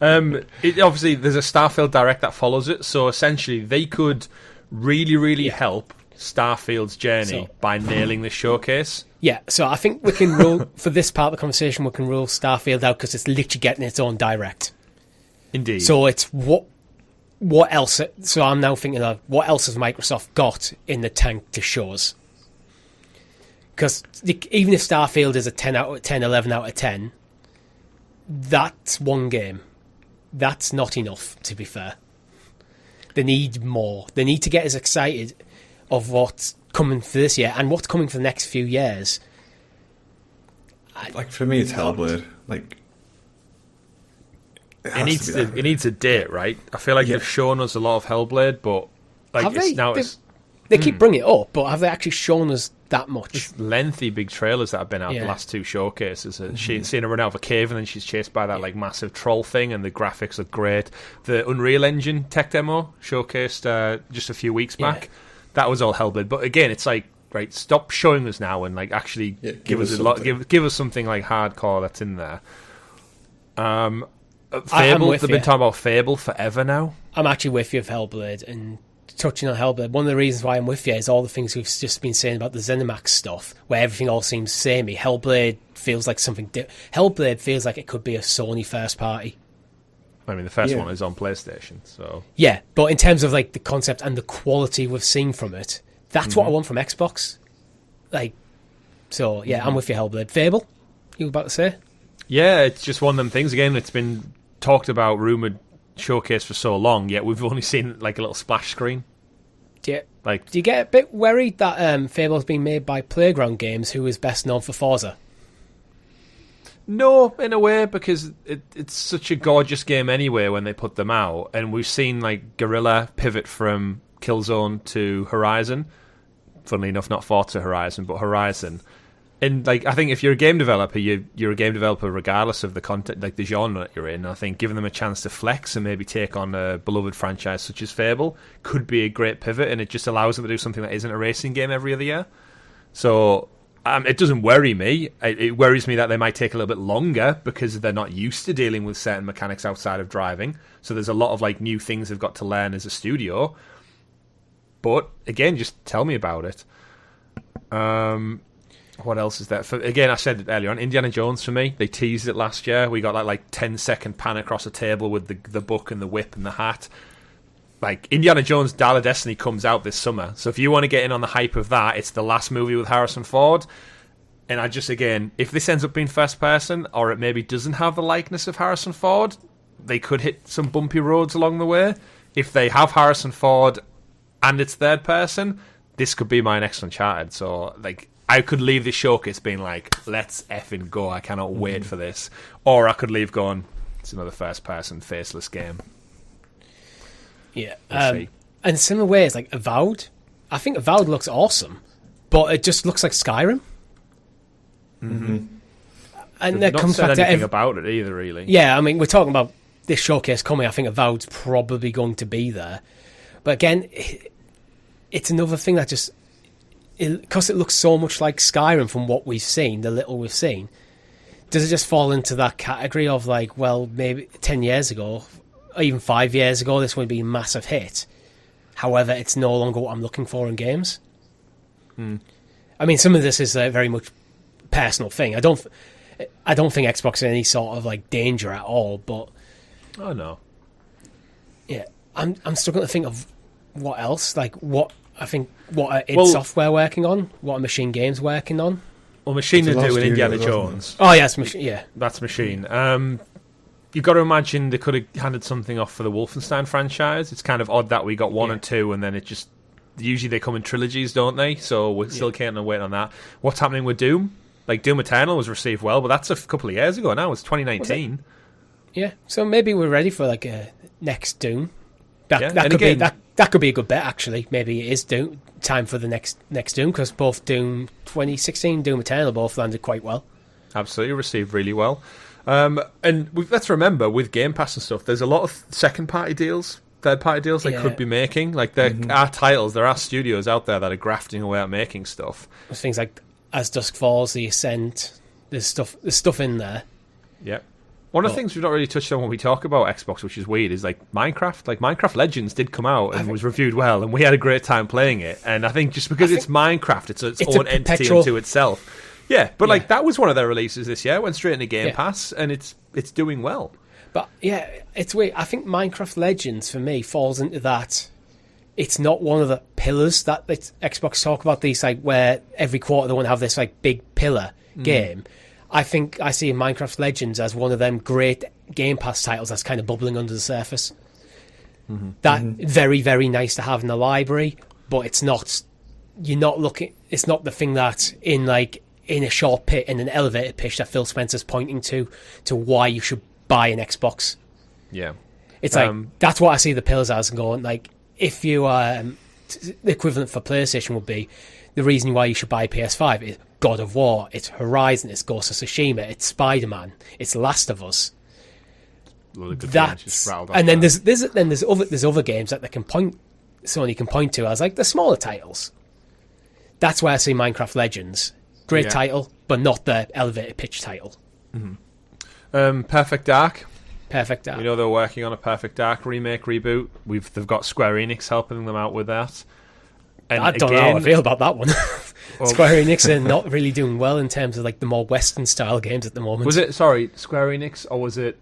[SPEAKER 2] Obviously, there's a StarField Direct that follows it, so essentially they could really help Starfield's journey by nailing this showcase.
[SPEAKER 1] Yeah, so I think we can rule, for this part of the conversation, we can rule Starfield out because it's literally getting its own Direct.
[SPEAKER 2] Indeed.
[SPEAKER 1] So it's what else? So I'm now thinking of what else has Microsoft got in the tank to show us? Because even if Starfield is a 10 out of 10, 11 out of 10, that's one game. That's not enough, to be fair. They need more. They need to get us excited of what's coming for this year and what's coming for the next few years.
[SPEAKER 3] Like, for me, it's Hellblade. Like,
[SPEAKER 2] it needs a date, right? I feel like they've shown us a lot of Hellblade, but like
[SPEAKER 1] they keep bringing it up, but have they actually shown us that much?
[SPEAKER 2] It's lengthy big trailers that have been out the last two showcases. She's seen her run out of a cave, and then she's chased by that like massive troll thing, and the graphics look great. The Unreal Engine tech demo showcased just a few weeks back. That was all Hellblade, but again, it's like, right, stop showing us now and like actually give us a lot, give us something like hardcore that's in there. Fable, they've been talking about Fable forever now.
[SPEAKER 1] I'm actually with you with Hellblade, and touching on Hellblade, one of the reasons why I'm with you is all the things we've just been saying about the ZeniMax stuff, where everything all seems samey. Hellblade feels like something Hellblade feels like it could be a Sony first party.
[SPEAKER 2] I mean, the first one is on PlayStation, so... Yeah,
[SPEAKER 1] but in terms of like the concept and the quality we've seen from it, that's what I want from Xbox. Like, so, yeah, I'm with you, Hellblade. Fable, you were about to say?
[SPEAKER 2] Yeah, it's just one of them things, again, it's been talked about, rumoured, showcase for so long, yet we've only seen like a little splash screen.
[SPEAKER 1] Do you get a bit worried that Fable's been made by Playground Games, who is best known for Forza?
[SPEAKER 2] No, in a way, because it's such a gorgeous game anyway when they put them out, and we've seen like Guerrilla pivot from Killzone to Horizon. Funnily enough, not Forza Horizon, but Horizon. And like, I think if you're a game developer, you're a game developer regardless of the content, like the genre that you're in. I think giving them a chance to flex and maybe take on a beloved franchise such as Fable could be a great pivot, and it just allows them to do something that isn't a racing game every other year. So it doesn't worry me. It worries me that they might take a little bit longer because they're not used to dealing with certain mechanics outside of driving. So there's a lot of like new things they've got to learn as a studio. But again, just tell me about it. What else is there? Again, I said it earlier on, Indiana Jones for me. They teased it last year. We got that like 10-second pan across a table with the book and the whip and the hat. Like, Indiana Jones Dial of Destiny comes out this summer. So if you want to get in on the hype of that, it's the last movie with Harrison Ford. And I just, again, if this ends up being first person, or it maybe doesn't have the likeness of Harrison Ford, they could hit some bumpy roads along the way. If they have Harrison Ford and it's third person, this could be my next Uncharted. So, like, I could leave the showcase being like, let's effing go. I cannot wait for this. Or I could leave going, it's another first-person, faceless game.
[SPEAKER 1] Yeah.
[SPEAKER 2] We'll see.
[SPEAKER 1] And similar ways, like Avowed. I think Avowed looks awesome, but it just looks like Skyrim.
[SPEAKER 2] Mm-hmm.
[SPEAKER 1] And
[SPEAKER 2] They've
[SPEAKER 1] that comes
[SPEAKER 2] not
[SPEAKER 1] back
[SPEAKER 2] said
[SPEAKER 1] to
[SPEAKER 2] anything about it either, really.
[SPEAKER 1] Yeah, I mean, we're talking about this showcase coming. I think Avowed's probably going to be there. But again, it's another thing that just... Because it looks so much like Skyrim from what we've seen, the little we've seen, does it just fall into that category of like, well, maybe 10 years ago, or even 5 years ago, this would be a massive hit. However, it's no longer what I'm looking for in games. I mean, some of this is a very much personal thing. I don't think Xbox is in any sort of like danger at all, but...
[SPEAKER 2] Oh, no.
[SPEAKER 1] Yeah, I'm struggling to think of what else, like what are id Software working on? What are Machine Games working on?
[SPEAKER 2] Well, Machine are doing Indiana
[SPEAKER 3] studio,
[SPEAKER 2] Jones.
[SPEAKER 1] Oh, yes, Machine, yeah.
[SPEAKER 2] That's Machine. You've got to imagine they could have handed something off for the Wolfenstein franchise. It's kind of odd that we got 1 and 2, and then it just... Usually they come in trilogies, don't they? So we're still kind of waiting on that. What's happening with Doom? Like, Doom Eternal was received well, but that's a couple of years ago now. It's 2019.
[SPEAKER 1] Yeah, so maybe we're ready for like a next Doom. That could be a good bet, actually. Maybe it is time for the next Doom, because both Doom 2016, Doom Eternal both landed quite well.
[SPEAKER 2] Absolutely, received really well. And let's remember, with Game Pass and stuff, there's a lot of second-party deals, third-party deals they could be making. Like, there are titles, there are studios out there that are grafting away at making stuff.
[SPEAKER 1] There's things like As Dusk Falls, The Ascent. There's stuff in there.
[SPEAKER 2] Yep. One of the things we've not really touched on when we talk about Xbox, which is weird, is like Minecraft. Like, Minecraft Legends did come out and was reviewed well, and we had a great time playing it. And I think just because it's Minecraft, it's its own entity unto itself. Yeah, but like that was one of their releases this year. It went straight into Game Pass, and it's doing well.
[SPEAKER 1] But yeah, it's weird. I think Minecraft Legends for me falls into that. It's not one of the pillars that Xbox talk about. These like where every quarter they want to have this like big pillar game. I think I see Minecraft Legends as one of them great Game Pass titles that's kind of bubbling under the surface. That very, very nice to have in the library, but it's not. You're not looking. It's not the thing that in a short pit, in an elevator pitch that Phil Spencer's pointing to why you should buy an Xbox.
[SPEAKER 2] Yeah,
[SPEAKER 1] it's like that's what I see the pillars as, and going like if you the equivalent for PlayStation would be the reason why you should buy a PS5 is God of War, it's Horizon, it's Ghost of Tsushima, it's Spider-Man, it's Last of Us. That's and then there's other games that Sony can point to as like the smaller titles. That's where I see Minecraft Legends. Great title, but not the elevator pitch title.
[SPEAKER 2] Perfect Dark.
[SPEAKER 1] Perfect Dark.
[SPEAKER 2] We know they're working on a Perfect Dark remake, reboot. They've got Square Enix helping them out with that. And
[SPEAKER 1] I don't know how I feel about that one. Square Enix are not really doing well in terms of like the more Western style games at the moment.
[SPEAKER 2] Was it Square Enix or was it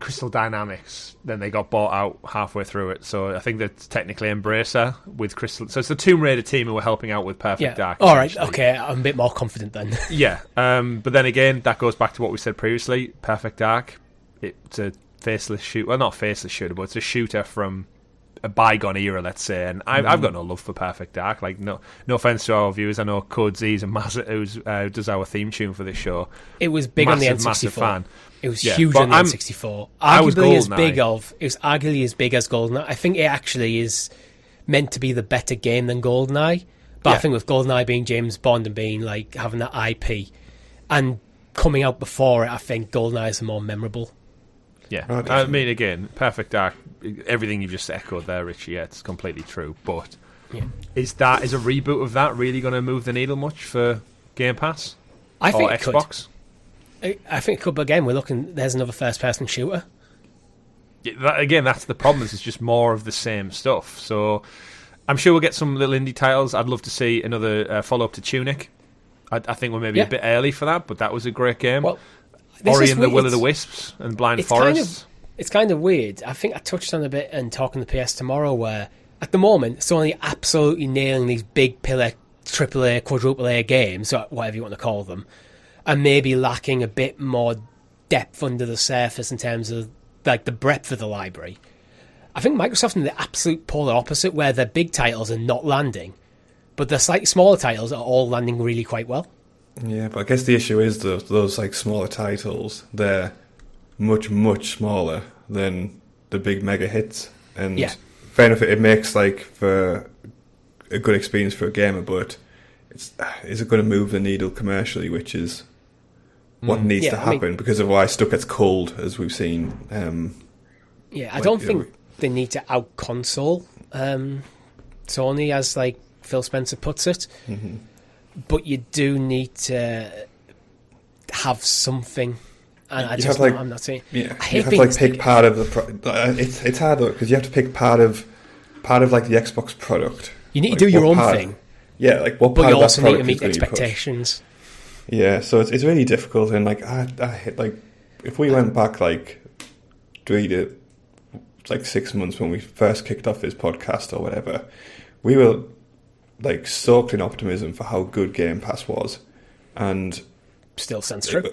[SPEAKER 2] Crystal Dynamics? Then they got bought out halfway through it. So I think that's technically Embracer with Crystal. So it's the Tomb Raider team who were helping out with Perfect Dark.
[SPEAKER 1] All right, okay, I'm a bit more confident then.
[SPEAKER 2] Yeah, but then again, that goes back to what we said previously. Perfect Dark, it's a faceless shooter. Well, not faceless shooter, but it's a shooter from a bygone era, let's say, and I've got no love for Perfect Dark. Like, no offense to our viewers. I know Code Z's and who does our theme tune for this show.
[SPEAKER 1] It was big on the N64.
[SPEAKER 2] Massive fan.
[SPEAKER 1] It was huge on the N64. Arguably as big as GoldenEye. I think it actually is meant to be the better game than GoldenEye. But I think with GoldenEye being James Bond and being like having that IP and coming out before it, I think GoldenEye is the more memorable.
[SPEAKER 2] Yeah, I mean, again, Perfect Dark, everything you've just echoed there, Richie, it's completely true. But is a reboot of that really going to move the needle much for Game Pass?
[SPEAKER 1] I think
[SPEAKER 2] or
[SPEAKER 1] it
[SPEAKER 2] Xbox?
[SPEAKER 1] Could. I think it could, but again, there's another first-person shooter.
[SPEAKER 2] Yeah, that's the problem, is it's just more of the same stuff. So I'm sure we'll get some little indie titles. I'd love to see another follow-up to Tunic. I think we're maybe a bit early for that, but that was a great game.
[SPEAKER 1] Well,
[SPEAKER 2] Ori and the Will of the Wisps and Blind Forest.
[SPEAKER 1] It's kind of weird. I think I touched on a bit in talking to PS Tomorrow, where at the moment Sony absolutely nailing these big pillar AAA, quadruple A games, or whatever you want to call them, and maybe lacking a bit more depth under the surface in terms of like the breadth of the library. I think Microsoft are the absolute polar opposite, where their big titles are not landing, But the slightly smaller titles are all landing really quite well.
[SPEAKER 3] Yeah, but I guess the issue is those like smaller titles, they're much, much smaller than the big mega hits. And fair enough, it makes like for a good experience for a gamer, but is it going to move the needle commercially, which is what needs to happen, because otherwise stuff gets cold, as we've seen.
[SPEAKER 1] I don't think they need to out-console Sony, as like Phil Spencer puts it. Mm-hmm. But you do need to have something. And I'm not saying.
[SPEAKER 3] Yeah, you have to like pick part of the. It's hard though, because you have to pick part of like the Xbox product.
[SPEAKER 1] You need to do your own thing.
[SPEAKER 3] Yeah, like what part of that product is going to be pushed. But you also need to meet expectations. Yeah, so it's really difficult, and like I like if we went back like 6 months when we first kicked off this podcast or whatever, we were like soaked in optimism for how good Game Pass was, and
[SPEAKER 1] still stands true.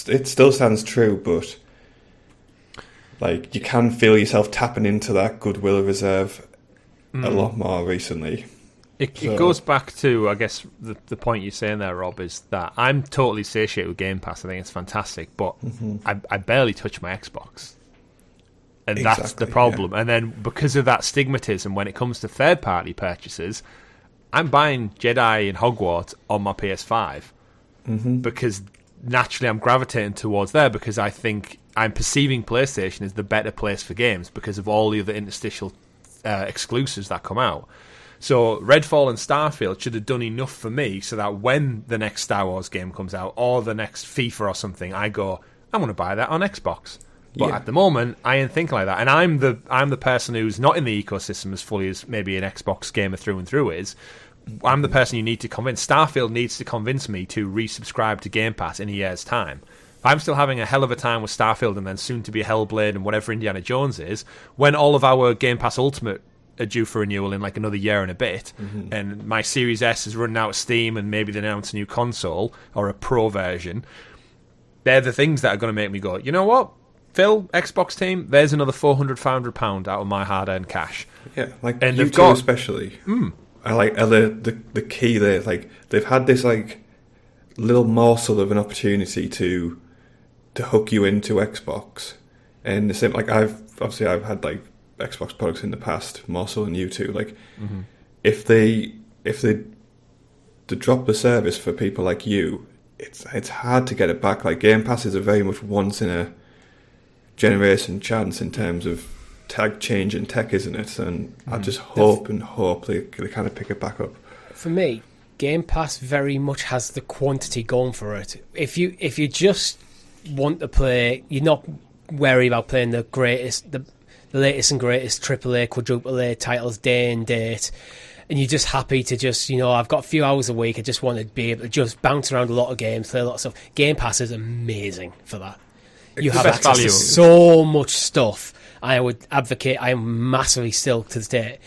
[SPEAKER 3] It still stands true, but like you can feel yourself tapping into that goodwill reserve a lot more recently.
[SPEAKER 2] It goes back to, I guess, the point you're saying there, Rob, is that I'm totally satiated with Game Pass. I think it's fantastic, but I barely touch my Xbox. And that's the problem. Yeah. And then because of that stigmatism, when it comes to third-party purchases, I'm buying Jedi and Hogwarts on my PS5 because naturally I'm gravitating towards there, because I think I'm perceiving PlayStation as the better place for games because of all the other interstitial exclusives that come out. So Redfall and Starfield should have done enough for me so that when the next Star Wars game comes out or the next FIFA or something, I go, I want to buy that on Xbox. But at the moment, I ain't thinking like that. And I'm the person who's not in the ecosystem as fully as maybe an Xbox gamer through and through is. I'm the person you need to convince. Starfield needs to convince me to resubscribe to Game Pass in a year's time. I'm still having a hell of a time with Starfield and then soon to be Hellblade and whatever Indiana Jones is, when all of our Game Pass Ultimate are due for renewal in like another year and a bit, and my Series S is running out of steam, and maybe they announce a new console or a Pro version. They're the things that are going to make me go, you know what, Phil, Xbox team, there's another £400 out of my hard-earned cash.
[SPEAKER 3] Yeah, like and you two especially. I like the key there. Like they've had this like little morsel of an opportunity to hook you into Xbox, and the same like I've had like Xbox products in the past, more so than you two. Like if they drop the service for people like you, it's hard to get it back. Like Game Pass is a very much once in a generation chance in terms of tag change in tech, isn't it? And I just hope they kind of pick it back up. For
[SPEAKER 1] me, Game Pass very much has the quantity going for it. If you just want to play, you're not worried about playing the latest and greatest AAA, quadruple A titles day and date, and you're just happy to just, I've got a few hours a week, I just want to be able to just bounce around a lot of games, play a lot of stuff. Game Pass is amazing for that. You have access to so much stuff. I would advocate, I am massively still to this day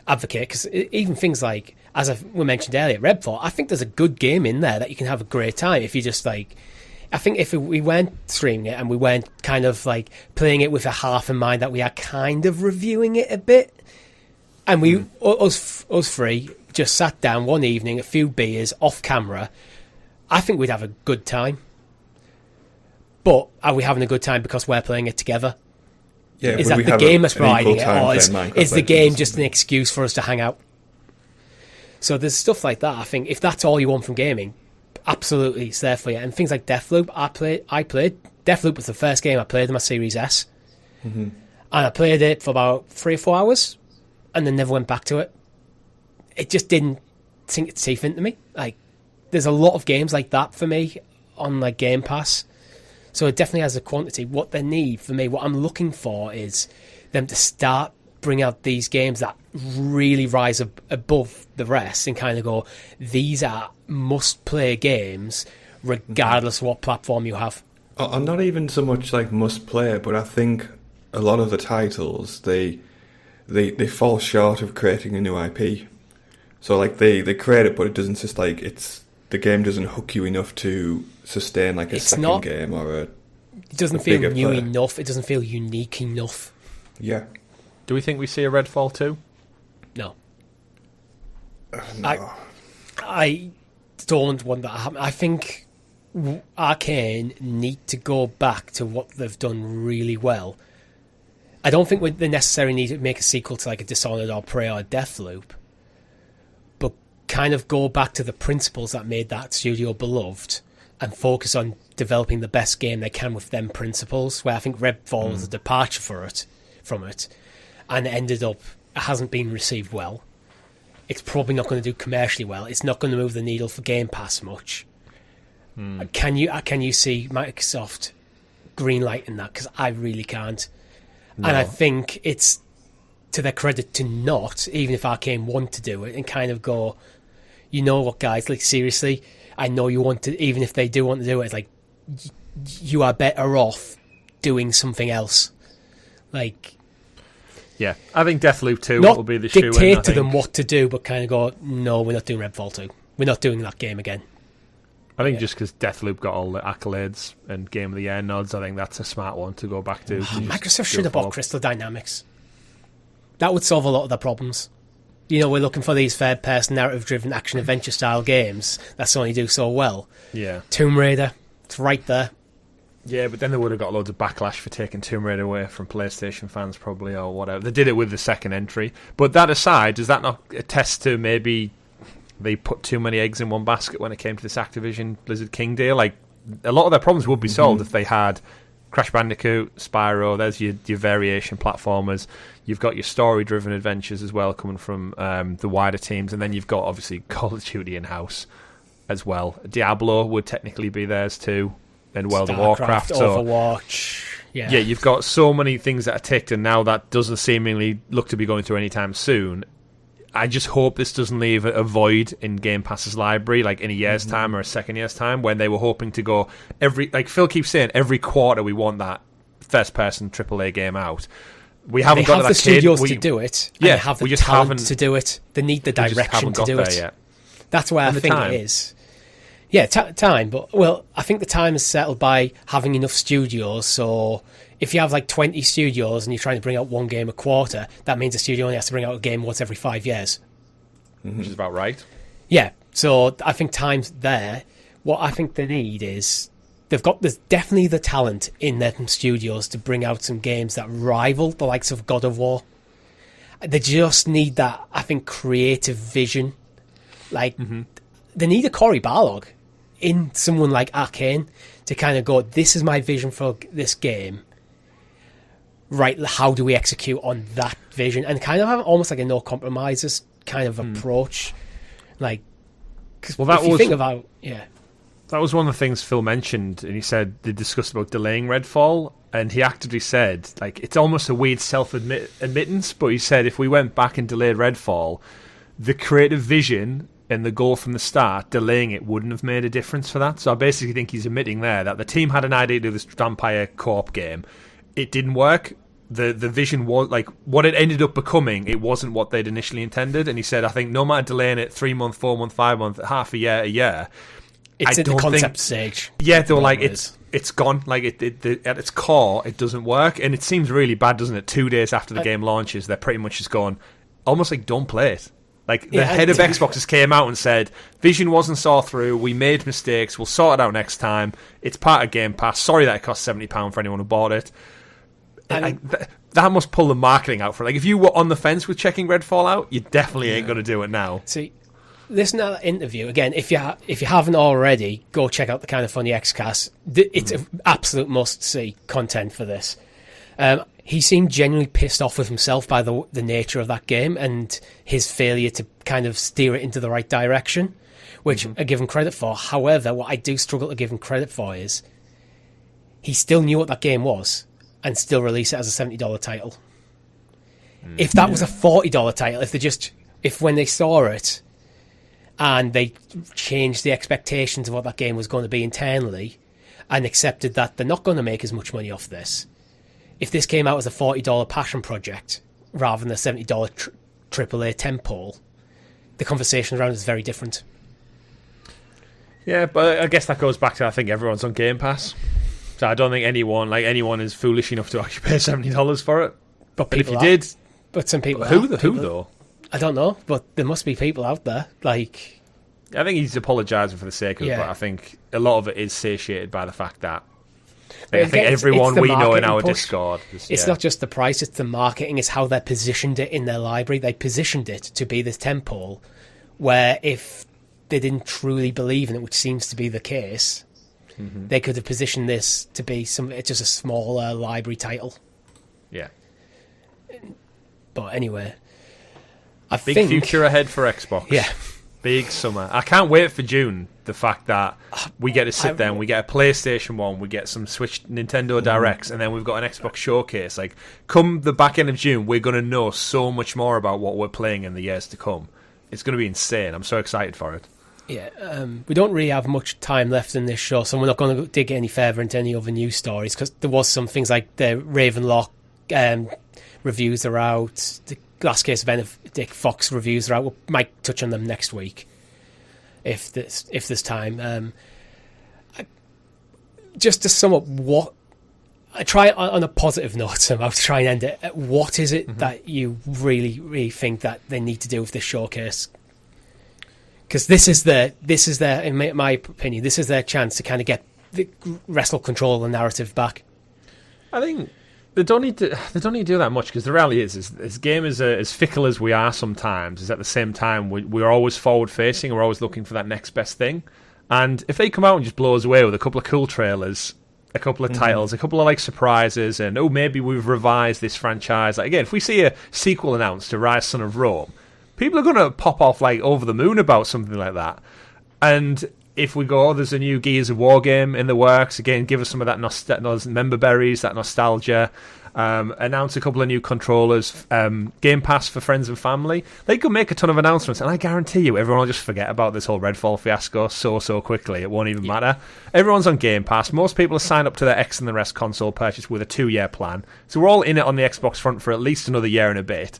[SPEAKER 1] advocate, because even things like, as we mentioned earlier, Redfall, I think there's a good game in there that you can have a great time if you just like. I think if we weren't streaming it and we weren't kind of like playing it with a half in mind that we are kind of reviewing it a bit, and we us three just sat down one evening, a few beers off camera, I think we'd have a good time. But are we having a good time because we're playing it together?
[SPEAKER 3] Yeah,
[SPEAKER 1] is that the game that's providing it, or is the game just an excuse for us to hang out? So there's stuff like that. I think if that's all you want from gaming, absolutely it's there for you. And things like Deathloop, I played Deathloop was the first game I played on my Series S, and I played it for about 3 or 4 hours, and then never went back to it. It just didn't sink its teeth into me. Like, there's a lot of games like that for me on like Game Pass. So it definitely has a quantity. What they need for me, what I'm looking for, is them to start bring out these games that really rise above the rest and kind of go, these are must-play games regardless of what platform you have.
[SPEAKER 3] I'm not even so much like must-play, but I think a lot of the titles, they fall short of creating a new IP. So like they create it, but it doesn't just like the game doesn't hook you enough to sustain like a second game or a.
[SPEAKER 1] It doesn't feel new enough. It doesn't feel unique enough.
[SPEAKER 3] Yeah.
[SPEAKER 2] Do we think we see a Redfall 2?
[SPEAKER 1] No.
[SPEAKER 3] No.
[SPEAKER 1] I don't want that to happen. I think Arcane need to go back to what they've done really well. I don't think they necessarily need to make a sequel to like a Dishonored or Prey or Deathloop, but kind of go back to the principles that made that studio beloved and focus on developing the best game they can with them principles, where I think Redfall was a departure from it, and it ended up, it hasn't been received well. It's probably not going to do commercially well. It's not going to move the needle for Game Pass much. Can you see Microsoft greenlighting that? Because I really can't. No. And I think it's to their credit to not, even if Arcane want to do it, and kind of go, you know what, guys, like, seriously, I know you want to, even if they do want to do it, it's like, you are better off doing something else. Like,
[SPEAKER 2] yeah, I think Deathloop 2 will be the shoe-in.
[SPEAKER 1] Not dictate to them what to do, but kind of go, no, we're not doing Redfall 2. We're not doing that game again.
[SPEAKER 2] I think just because Deathloop got all the accolades and Game of the Year nods, I think that's a smart one to go back to.
[SPEAKER 1] Microsoft should have bought Crystal Dynamics. That would solve a lot of their problems. You know, we're looking for these third-person, narrative-driven, action-adventure-style games that Sony do so well.
[SPEAKER 2] Yeah.
[SPEAKER 1] Tomb Raider, it's right there.
[SPEAKER 2] Yeah, but then they would have got loads of backlash for taking Tomb Raider away from PlayStation fans, probably, or whatever. They did it with the second entry. But that aside, does that not attest to maybe they put too many eggs in one basket when it came to this Activision Blizzard King deal? Like, a lot of their problems would be solved if they had Crash Bandicoot, Spyro, there's your variation platformers. You've got your story-driven adventures as well coming from the wider teams. And then you've got, obviously, Call of Duty in-house as well. Diablo would technically be theirs too. And World of Warcraft.
[SPEAKER 1] Overwatch.
[SPEAKER 2] Yeah, you've got so many things that are ticked, and now that doesn't seemingly look to be going through anytime soon. I just hope this doesn't leave a void in Game Pass's library, like in a year's time or a second year's time, when they were hoping to go like Phil keeps saying, every quarter we want that first-person AAA game out. We haven't got
[SPEAKER 1] the studios to do it.
[SPEAKER 2] Yeah,
[SPEAKER 1] and they have the talent to do it. They need the direction to do it.
[SPEAKER 2] Yet.
[SPEAKER 1] That's where I think it is. Yeah, time, but, well, I think the time is settled by having enough studios, so if you have, like, 20 studios and you're trying to bring out one game a quarter, that means a studio only has to bring out a game once every 5 years.
[SPEAKER 2] Which is about right.
[SPEAKER 1] Yeah, so I think time's there. What I think they need is, there's definitely the talent in them studios to bring out some games that rival the likes of God of War. They just need that, I think, creative vision. Like, they need a Cory Barlog in someone like Arcane to kind of go, this is my vision for this game. Right, how do we execute on that vision? And kind of have almost like a no compromises kind of approach. Like, cause if you think about,
[SPEAKER 2] that was one of the things Phil mentioned, and he said they discussed about delaying Redfall, and he actively said, like, it's almost a weird self-admittance, but he said if we went back and delayed Redfall, the creative vision and the goal from the start, delaying it wouldn't have made a difference for that. So I basically think he's admitting there that the team had an idea to do this vampire co-op game. It didn't work. The vision was, like, what it ended up becoming, it wasn't what they'd initially intended. And he said, I think no matter delaying it 3 months, 4 months, 5 months, half a year,
[SPEAKER 1] it's at the concept stage.
[SPEAKER 2] Yeah, they were like, it's gone. Like, at its core, it doesn't work. And it seems really bad, doesn't it? 2 days after the game launches, they're pretty much just gone, almost like, don't play it. Like, the head of Xbox just came out and said, vision wasn't saw through, we made mistakes, we'll sort it out next time, it's part of Game Pass, sorry that it cost £70 for anyone who bought it. That must pull the marketing out for it. Like, if you were on the fence with checking Redfall out, you definitely ain't going to do it now.
[SPEAKER 1] See, listen to that interview. Again, if you haven't already, go check out the Kind of Funny XCast. It's an absolute must-see content for this. He seemed genuinely pissed off with himself by the nature of that game and his failure to kind of steer it into the right direction, which I give him credit for. However, what I do struggle to give him credit for is he still knew what that game was and still released it as a $70 title. If that was a $40 title, if when they saw it and they changed the expectations of what that game was going to be internally and accepted that they're not going to make as much money off this, if this came out as a $40 passion project rather than a $70 AAA tentpole, the conversation around it is very different.
[SPEAKER 2] Yeah, but I guess that goes back to, I think everyone's on Game Pass. So I don't think anyone is foolish enough to actually pay $70 for it.
[SPEAKER 1] But
[SPEAKER 2] if you did...
[SPEAKER 1] But some people
[SPEAKER 2] who though?
[SPEAKER 1] I don't know, but there must be people out there. Like,
[SPEAKER 2] I think he's apologising for the sake of it,
[SPEAKER 1] Yeah.
[SPEAKER 2] but I think a lot of it is satiated by the fact that
[SPEAKER 1] But
[SPEAKER 2] I think
[SPEAKER 1] again,
[SPEAKER 2] everyone
[SPEAKER 1] it's the
[SPEAKER 2] we know in
[SPEAKER 1] marketing
[SPEAKER 2] our
[SPEAKER 1] push.
[SPEAKER 2] Discord.
[SPEAKER 1] It's not just the price, it's the marketing, it's how they positioned it in their library. They positioned it to be this tentpole where if they didn't truly believe in it, which seems to be the case, they could have positioned this to be just a smaller library title.
[SPEAKER 2] Yeah.
[SPEAKER 1] But anyway, I
[SPEAKER 2] Big
[SPEAKER 1] think...
[SPEAKER 2] future ahead for Xbox.
[SPEAKER 1] Yeah.
[SPEAKER 2] Big summer. I can't wait for June. The fact that we get to sit there and we get a PlayStation 1, we get some Switch Nintendo Directs, and then we've got an Xbox showcase. Like, come the back end of June, we're going to know so much more about what we're playing in the years to come. It's going to be insane. I'm so excited for it.
[SPEAKER 1] Yeah, we don't really have much time left in this show, so we're not going to dig any further into any other news stories, because there was some things like the Ravenlock reviews are out, the Last Case of Benedict Fox reviews are out. We might touch on them next week if there's time. Just to sum up, I try on a positive note somehow to try and end it. What is it that you really, really think that they need to do with this showcase? Because this is their, in my opinion, this is their chance to kind of get the wrestle control of the narrative back.
[SPEAKER 2] I think they don't need to do that much, because the reality is gamers are as fickle as we are sometimes, is at the same time we're always forward facing, we're always looking for that next best thing. And if they come out and just blow us away with a couple of cool trailers, a couple of titles, a couple of like surprises, and maybe we've revised this franchise. Like, again, if we see a sequel announced to Rise Son of Rome, people are going to pop off like over the moon about something like that. And if we go, there's a new Gears of War game in the works, again, give us some of that those member berries, that nostalgia. Announce a couple of new controllers, Game Pass for friends and family. They could make a ton of announcements, and I guarantee you everyone will just forget about this whole Redfall fiasco so quickly. It won't even matter. Everyone's on Game Pass. Most people are signed up to their X and the Rest console purchase with a 2-year plan, so we're all in it on the Xbox front for at least another year and a bit.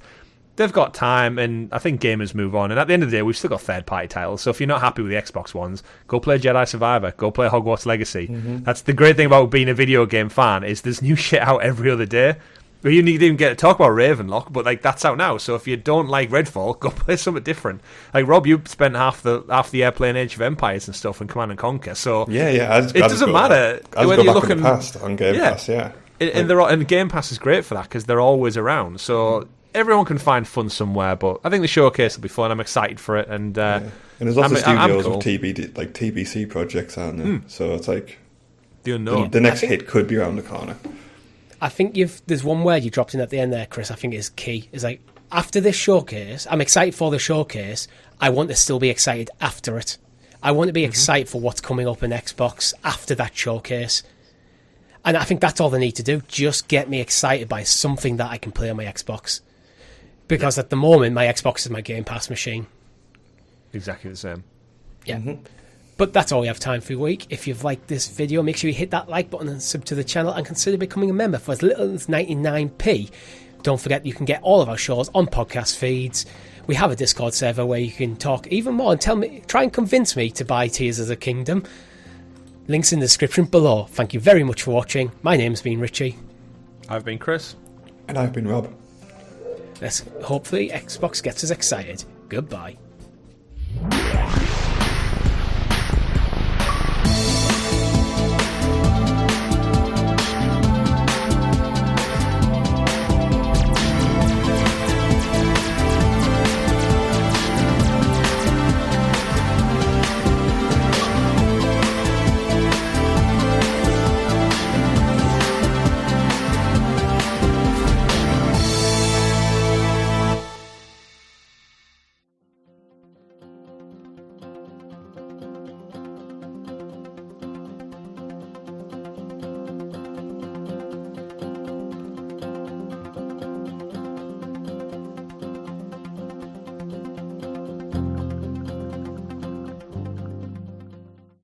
[SPEAKER 2] They've got time, and I think gamers move on. And at the end of the day, we've still got third-party titles. So if you're not happy with the Xbox ones, go play Jedi Survivor. Go play Hogwarts Legacy. That's the great thing about being a video game fan, is there's new shit out every other day. Well, you didn't even get to talk about Ravenlock, but like that's out now. So if you don't like Redfall, go play something different. Like Rob, you spent half the year playing Age of Empires and stuff and Command and Conquer. So
[SPEAKER 3] it
[SPEAKER 2] doesn't matter
[SPEAKER 3] whether you're looking in the past on Game Pass.
[SPEAKER 2] And Game Pass is great for that, because they're always around. So everyone can find fun somewhere, but I think the showcase will be fun. I'm excited for it, and
[SPEAKER 3] there's lots of studios
[SPEAKER 2] cool.
[SPEAKER 3] with TBC projects on there, so it's like
[SPEAKER 2] the unknown.
[SPEAKER 3] The next hit could be around the corner.
[SPEAKER 1] I think there's one word you dropped in at the end there, Chris. I think is key. Is like, after this showcase, I'm excited for the showcase. I want to still be excited after it. I want to be excited for what's coming up in Xbox after that showcase. And I think that's all they need to do. Just get me excited by something that I can play on my Xbox. Because at the moment, my Xbox is my Game Pass machine.
[SPEAKER 2] Exactly the same.
[SPEAKER 1] Yeah. But that's all we have time for the week. If you've liked this video, make sure you hit that like button and sub to the channel, and consider becoming a member for as little as 99p. Don't forget you can get all of our shows on podcast feeds. We have a Discord server where you can talk even more and try and convince me to buy Tears of the Kingdom. Links in the description below. Thank you very much for watching. My name's been Richie.
[SPEAKER 2] I've been Chris.
[SPEAKER 3] And I've been Rob.
[SPEAKER 1] Hopefully Xbox gets us excited. Goodbye.